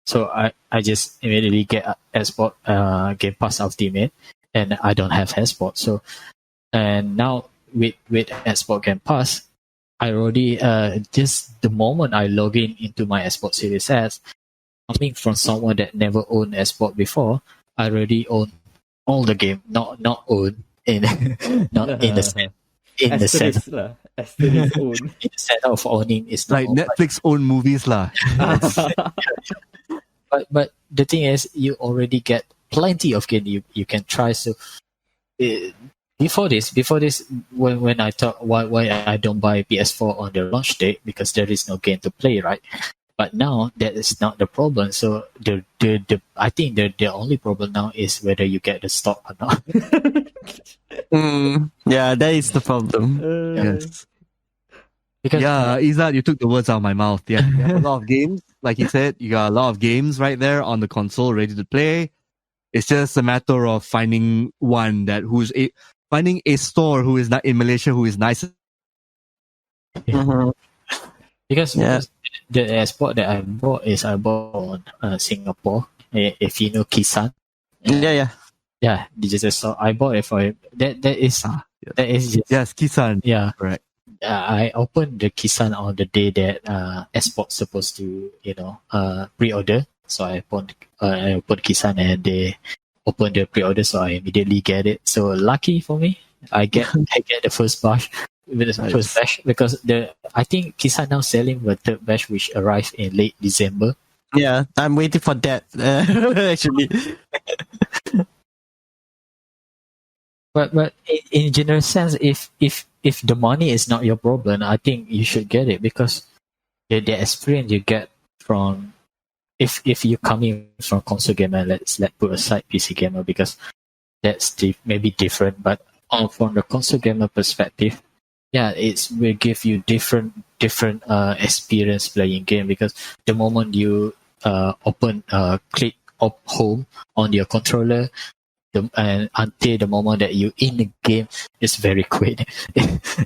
Speaker 4: So I just immediately get Xbox Game Pass Ultimate, and I don't have Xbox. So, and now with Xbox Game Pass, I already just the moment I log into my Xbox Series S, coming from someone that never owned Xbox before, I already own all the game, not own in not in the sense in the sense of owning is not
Speaker 2: like Netflix own movies lah.
Speaker 4: But the thing is, you already get plenty of game you can try. So before this, when I thought why I don't buy PS4 on the launch date because there is no game to play, right? But now that is not the problem. So the I think the only problem now is whether you get the stock or not.
Speaker 3: Yeah, that is the problem.
Speaker 2: Yes.
Speaker 4: Because
Speaker 2: Yeah, Izzat, you took the words out of my mouth. Yeah, you have a lot of games. Like you said, you got a lot of games right there on the console ready to play. It's just a matter of finding one finding a store who is not in Malaysia who is nice.
Speaker 3: Mhm.
Speaker 4: because
Speaker 3: Yeah.
Speaker 4: the sport that I bought on Singapore. If you know Kisan,
Speaker 3: Yeah.
Speaker 4: yeah, digital store. I bought it for that. That is
Speaker 2: Yes.
Speaker 4: that is just,
Speaker 2: Yes, Kisan.
Speaker 4: yeah.
Speaker 2: Correct.
Speaker 4: I opened the Kisan on the day that Xbox supposed to pre-order. So I opened Kisan and they opened the pre-order, so I immediately get it. So lucky for me, I get the first batch with the
Speaker 2: Nice.
Speaker 4: first batch because I think Kisan now selling the third batch which arrived in late December.
Speaker 3: Yeah, I'm waiting for that. Actually.
Speaker 4: But in general sense, if the money is not your problem, I think you should get it because the experience you get from if you coming from console gamer, let's put aside PC gamer because that's maybe different. But from the console gamer perspective, yeah, it will give you different experience playing game because the moment you click home on your controller. And until the moment that you in the game, it's very quick.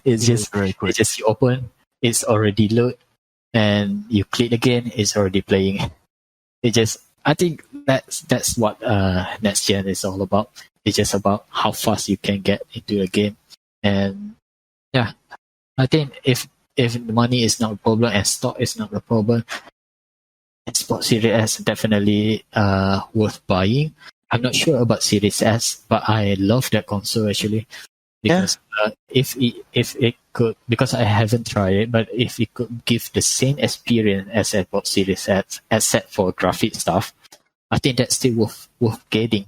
Speaker 4: It's just
Speaker 2: very quick.
Speaker 4: It's just you open, it's already load, and you click again, it's already playing. I think that's what next gen is all about. It's just about how fast you can get into the game, and yeah, I think if money is not a problem and stock is not a problem, Xbox Series S definitely worth buying. I'm not sure about Series S, but I love that console actually because if it could, because I haven't tried it, but if it could give the same experience as Xbox Series S, except for graphic stuff, I think that's still worth getting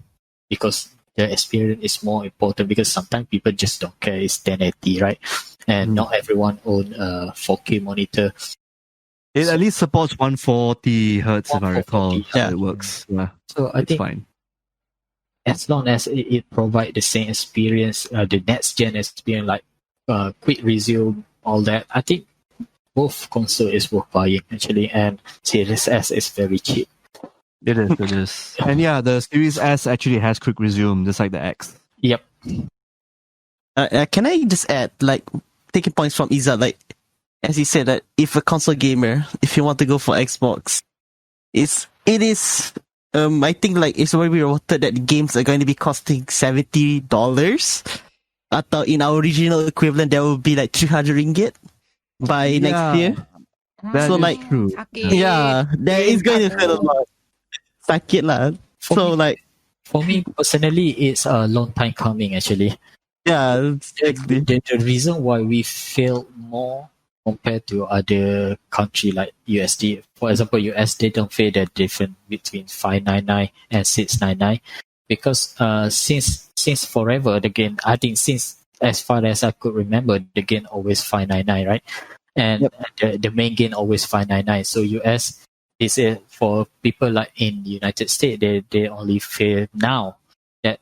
Speaker 4: because the experience is more important because sometimes people just don't care. It's 1080, right? And not everyone own a 4K monitor.
Speaker 2: It at least supports 140 hertz, if I recall.
Speaker 4: Yeah.
Speaker 2: It works. Yeah,
Speaker 4: So I
Speaker 2: it's
Speaker 4: think
Speaker 2: fine.
Speaker 4: as long as it provides the same experience, the next gen experience, like quick resume, all that, I think both console is worth buying actually, and Series S is very cheap.
Speaker 2: It is. And yeah, the Series S actually has quick resume, just like the X.
Speaker 4: Yep.
Speaker 3: Can I just add, like, taking points from Izzat, like, as he said that if a console gamer, if you want to go for Xbox, it is. I think like it's already reported that the games are going to be costing $70. Atau in our original equivalent, that will be like 300 ringgit by next year.
Speaker 2: That
Speaker 3: So,
Speaker 2: is
Speaker 3: like,
Speaker 2: true.
Speaker 3: Yeah, that is going to feel a lot. Sakit lah. So like,
Speaker 4: for me personally, it's a long time coming actually.
Speaker 3: yeah, exactly.
Speaker 4: The reason why we feel more compared to other country like USD. For example, US, they don't feel the difference between 599 and 699 because since forever the game, I think since as far as I could remember, the game always 599, right? And the main game always 599. So US is for people like in United States, they only feel now that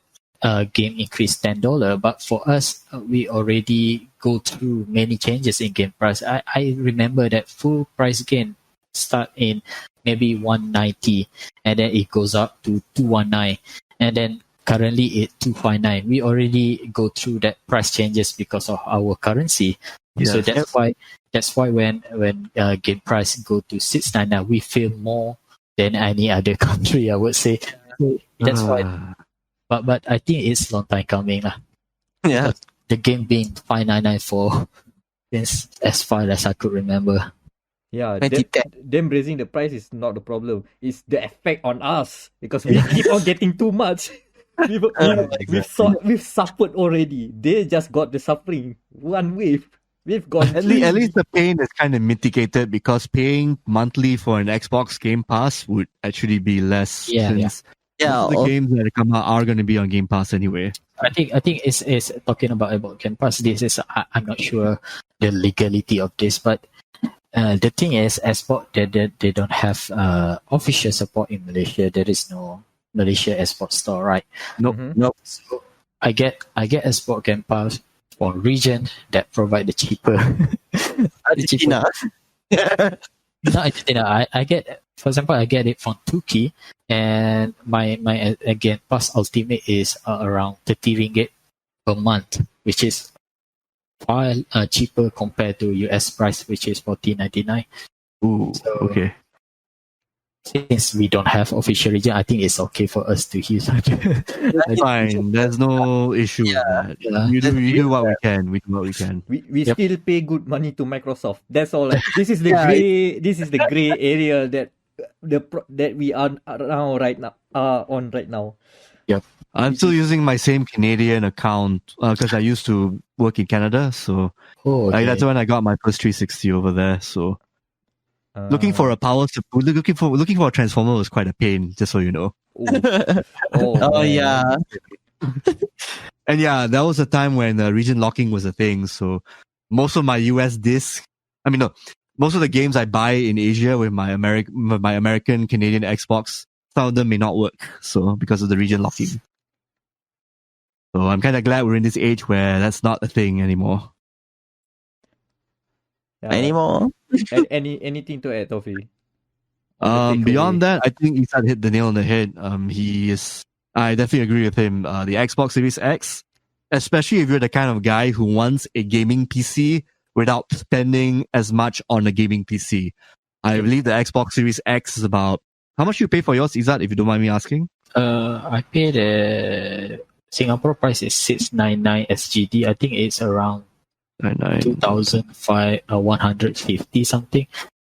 Speaker 4: game increased $10, but for us, we already go through many changes in game price. I remember that full price game start in maybe 190 and then it goes up to 219 and then currently it's 259. We already go through that price changes because of our currency.
Speaker 2: Yes.
Speaker 4: So that's why when game price go to 699, we feel more than any other country, I would say. So that's why. But I think it's long time coming lah.
Speaker 3: Yeah.
Speaker 4: The game being 599 for since as far as I could remember.
Speaker 1: Yeah,
Speaker 3: 2010.
Speaker 1: them raising the price is not the problem. It's the effect on us because we keep on getting too much. We've suffered already. They just got the suffering one wave. We've got
Speaker 2: at least the pain is kind of mitigated because paying monthly for an Xbox Game Pass would actually be less.
Speaker 4: Yeah.
Speaker 3: Yeah,
Speaker 2: Most of the games that come out are going to be on Game Pass anyway.
Speaker 4: I think it's talking about Game Pass. This is I'm not sure the legality of this, but the thing is, esport they don't have official support in Malaysia. There is no Malaysia esport store, right?
Speaker 2: Nope.
Speaker 1: Mhm.
Speaker 3: Nope.
Speaker 4: So I get esport Game Pass for region that provide the cheaper.
Speaker 3: Argentina.
Speaker 4: Not Argentina. I get, for example, I get it from Turkey, and my Game Pass Ultimate is around 30 ringgit per month, which is far cheaper compared to US price, which is 14.99.
Speaker 2: Ooh,
Speaker 4: So-
Speaker 2: okay.
Speaker 4: Since we don't have official region, I think it's okay for us to use.
Speaker 2: That's fine. There's no issue with that.
Speaker 4: Yeah.
Speaker 2: You do what we can. We do what we can.
Speaker 1: We
Speaker 4: Yep.
Speaker 1: still pay good money to Microsoft. That's all. Like, this is the
Speaker 3: Yeah,
Speaker 1: gray area that that we are now right now on right now.
Speaker 2: I'm still using my same Canadian account because I used to work in Canada. So
Speaker 4: Oh, okay.
Speaker 2: that's when I got my first 360 over there. So looking for a looking for a transformer was quite a pain, just so you know.
Speaker 3: Oh
Speaker 1: man.
Speaker 3: yeah.
Speaker 2: And yeah, that was a time when region locking was a thing. So most of my US discs, most of the games I buy in Asia with my American Canadian Xbox, some of them may not work. So because of the region locking. So I'm kind of glad we're in this age where that's not a thing anymore.
Speaker 3: Anymore?
Speaker 1: Anything to add, Tofi? On the
Speaker 2: Beyond
Speaker 1: takeaway.
Speaker 2: that, I think Isan hit the nail on the head. I definitely agree with him. The Xbox Series X, especially if you're the kind of guy who wants a gaming PC without spending as much on a gaming PC. I believe the Xbox Series X is about, how much you pay for yours, Izzat, if you don't mind me asking?
Speaker 4: I paid Singapore price is 699 SGD. I think it's around 2,150 something.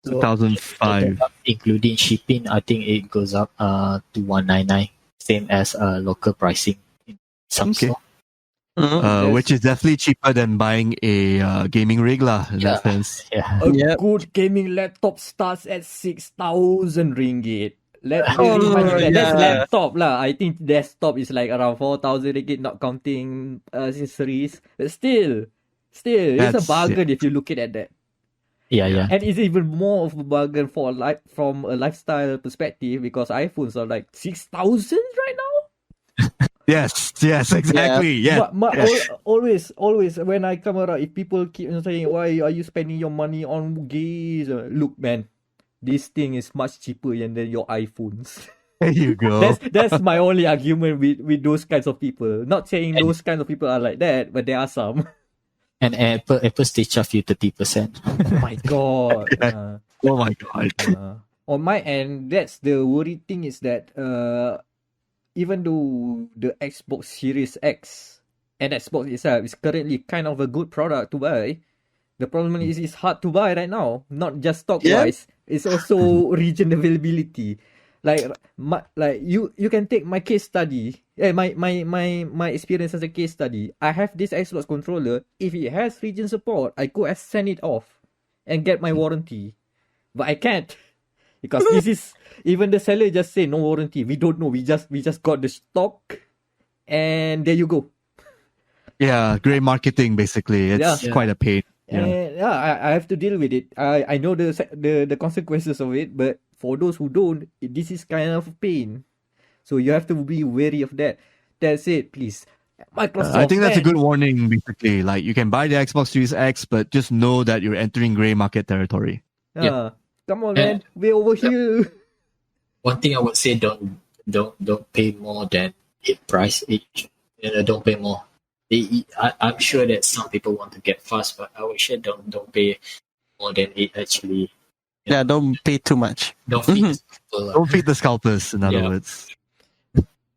Speaker 4: So
Speaker 2: 2005.
Speaker 4: including shipping, I think it goes up to 199, same as local pricing in some
Speaker 2: Okay.
Speaker 4: store.
Speaker 3: Mhm.
Speaker 2: Which is definitely cheaper than buying a gaming rig lah, in that sense.
Speaker 4: Yeah.
Speaker 1: A
Speaker 3: Yep.
Speaker 1: good gaming laptop starts at 6,000 ringgit. That's
Speaker 3: yeah.
Speaker 1: laptop lah. I think desktop is like around 4,000 ringgit, not counting accessories. But still, it's a
Speaker 2: That's-
Speaker 1: bargain if you look at that.
Speaker 4: Yeah.
Speaker 1: And it's even more of a bargain from a lifestyle perspective because iPhones are like 6,000 right now.
Speaker 2: Yes, exactly. Yeah.
Speaker 1: Always when I come around, if people keep saying, why are you spending your money on games? Look, man, this thing is much cheaper than your iPhones.
Speaker 2: There you go.
Speaker 1: That's my only argument with those kinds of people. Not saying those kinds of people are like that, but there are some.
Speaker 4: And Apple still charge you 30%.
Speaker 1: Oh my god.
Speaker 2: Oh my god.
Speaker 1: On my end, that's the worry thing is that even though the Xbox Series X and Xbox itself is currently kind of a good product to buy, the problem is it's hard to buy right now. Not just stock wise, it's also region availability. Like you can take my case study. My experience as a case study. I have this Xbox controller. If it has region support, I could have sent it off and get my warranty. But I can't. Because this is, even the seller just say no warranty. We don't know. We just got the stock, and there you go.
Speaker 2: Yeah, great marketing basically. It's quite a pain. Yeah.
Speaker 1: And I have to deal with it. I know the consequences of it, but for those who don't, this is kind of a pain. So you have to be wary of that. That's it, please. Microsoft.
Speaker 2: I think that's a
Speaker 1: man.
Speaker 2: good warning, basically. Like, you can buy the Xbox Series X, but just know that you're entering gray market territory.
Speaker 1: Come on, man. We're over here.
Speaker 4: One thing I would say, don't pay more than it price each. Don't pay more. I'm sure that some people want to get fast, but I would say don't pay more than it actually.
Speaker 3: Yeah, don't pay too much.
Speaker 4: Don't feed people.
Speaker 2: Don't feed the scalpers, in other
Speaker 4: Yeah.
Speaker 2: words.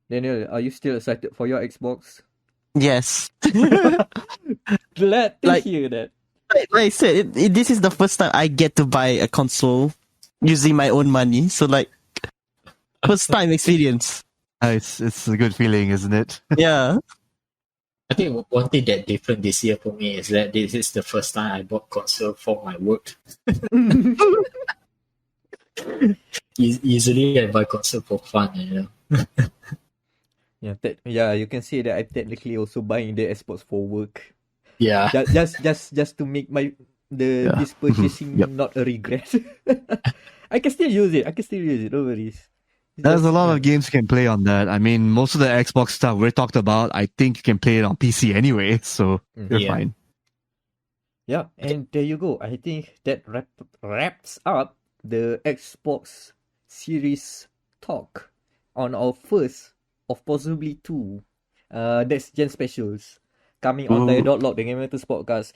Speaker 1: Daniel, are you still excited for your Xbox?
Speaker 3: Yes.
Speaker 1: Glad to
Speaker 3: Like-
Speaker 1: hear that.
Speaker 3: Like I said, this is the first time I get to buy a console using my own money. So like, first time experience.
Speaker 2: It's a good feeling, isn't it?
Speaker 3: Yeah.
Speaker 4: I think one thing that different this year for me is that this is the first time I bought console for my work. Usually I buy console for fun,
Speaker 1: Yeah, you can say that I'm technically also buying the Xbox for work.
Speaker 4: Yeah.
Speaker 1: Just to make this purchasing
Speaker 2: Yep.
Speaker 1: not a regret. I can still use it. No worries.
Speaker 2: There's a lot of games you can play on that. I mean, most of the Xbox stuff we talked about, I think you can play it on PC anyway, so you're
Speaker 4: Yeah.
Speaker 2: fine.
Speaker 1: Yeah, and there you go. I think that wraps up the Xbox Series talk on our first of possibly two next gen specials coming on dia.log, the Game Matters podcast.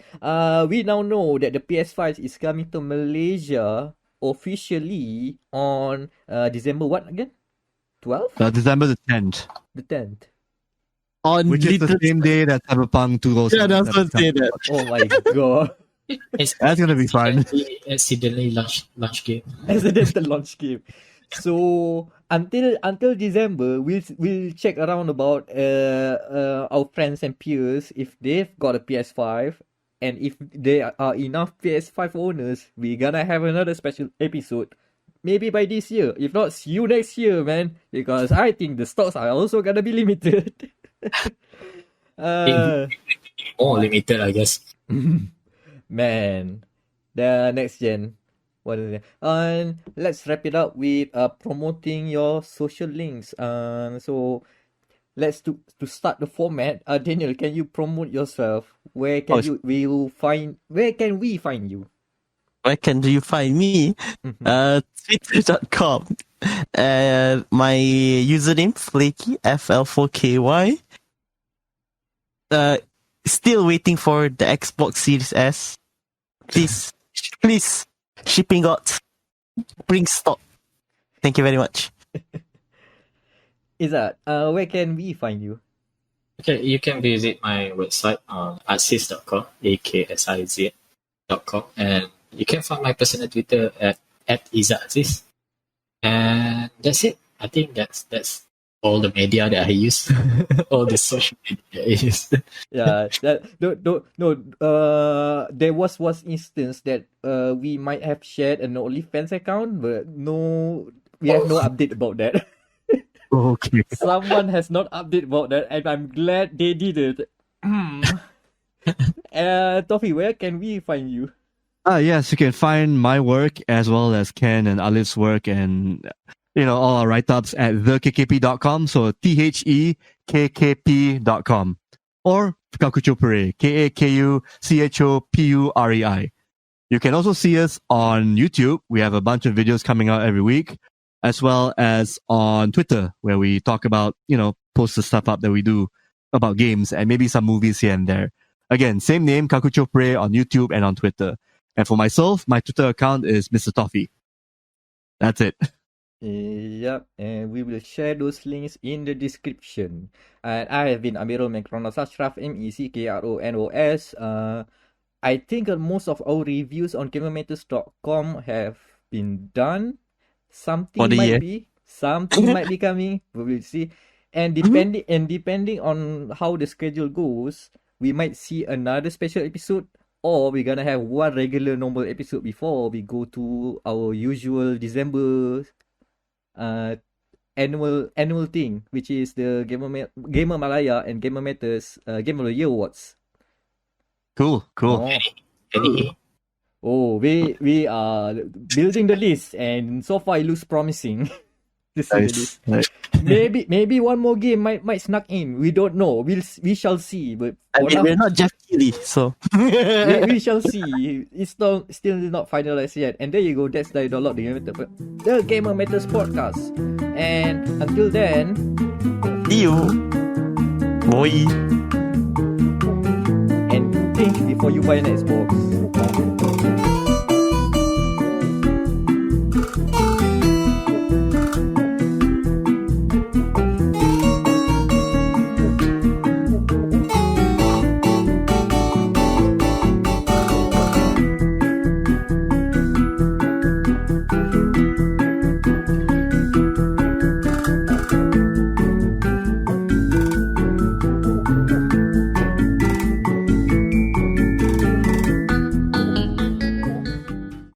Speaker 1: We now know that the PS5 is coming to Malaysia officially on December what again? 12th?
Speaker 2: December the 10th,
Speaker 1: The 10th.
Speaker 3: On
Speaker 2: which is the
Speaker 3: little-
Speaker 2: same day that Cyberpunk 2077.
Speaker 3: Yeah, that's what say that.
Speaker 1: Oh my god.
Speaker 2: That's gonna be fun.
Speaker 4: Accidentally launch game.
Speaker 1: Accidental launch game. So until December, we'll check around about our friends and peers if they've got a PS5, and if there are enough PS5 owners, we're gonna have another special episode. Maybe by this year. If not, see you next year, man. Because I think the stocks are also gonna be limited.
Speaker 4: More limited, I guess.
Speaker 1: Man, the next gen. What is it? And let's wrap it up with promoting your social links. So let's to start the format. Daniel, can you promote yourself? Where can we find you?
Speaker 3: Where can you find me? Twitter.com. My username Flaky FL4KY. Still waiting for the Xbox Series S. Please, shipping out. Bring stock. Thank you very much.
Speaker 1: Is that where can we find you?
Speaker 4: Okay, you can visit my website on aksiz.com, AKSIZ.com, and you can find my personal Twitter at Aksiz. And that's it. I think that's all the media that I use, all the social media I use.
Speaker 1: Yeah, there was instance that we might have shared an OnlyFans account, but we have no update about that.
Speaker 2: Okay.
Speaker 1: Someone has not updated about that, and I'm glad they did it. Toffee, where can we find you?
Speaker 2: Yes, you can find my work as well as Ken and Alif's work and all our write-ups at thekkp.com. So thekkp.com or Kakuchopurei, Kakuchopurei. You can also see us on YouTube. We have a bunch of videos coming out every week, as well as on Twitter, where we talk about, post the stuff up that we do about games and maybe some movies here and there. Again, same name, Kakuchopurei on YouTube and on Twitter. And for myself, my Twitter account is Mr. Toffee. That's it.
Speaker 1: Yep, and we will share those links in the description. And I have been Amirul Mekronos Ashraf, MECKRONOS. I think most of our reviews on GamerMatters.com have been done. Something might be coming. We will see. And depending on how the schedule goes, we might see another special episode, or we're gonna have one regular normal episode before we go to our usual December annual thing, which is the Gamer Malaya and Gamer Matters Game of the Year Awards.
Speaker 2: Cool.
Speaker 1: Oh, we are building the list, and so far it looks promising. To say the least.
Speaker 2: Nice.
Speaker 1: Maybe one more game might snuck in. We don't know. We shall see. But
Speaker 3: we're not Jeff Keighley, so
Speaker 1: we shall see. It's still not finalized yet. And there you go. That's the dia.log, the Gamer Matters podcast. And until then,
Speaker 3: see you, boy.
Speaker 1: And think before you buy an Xbox.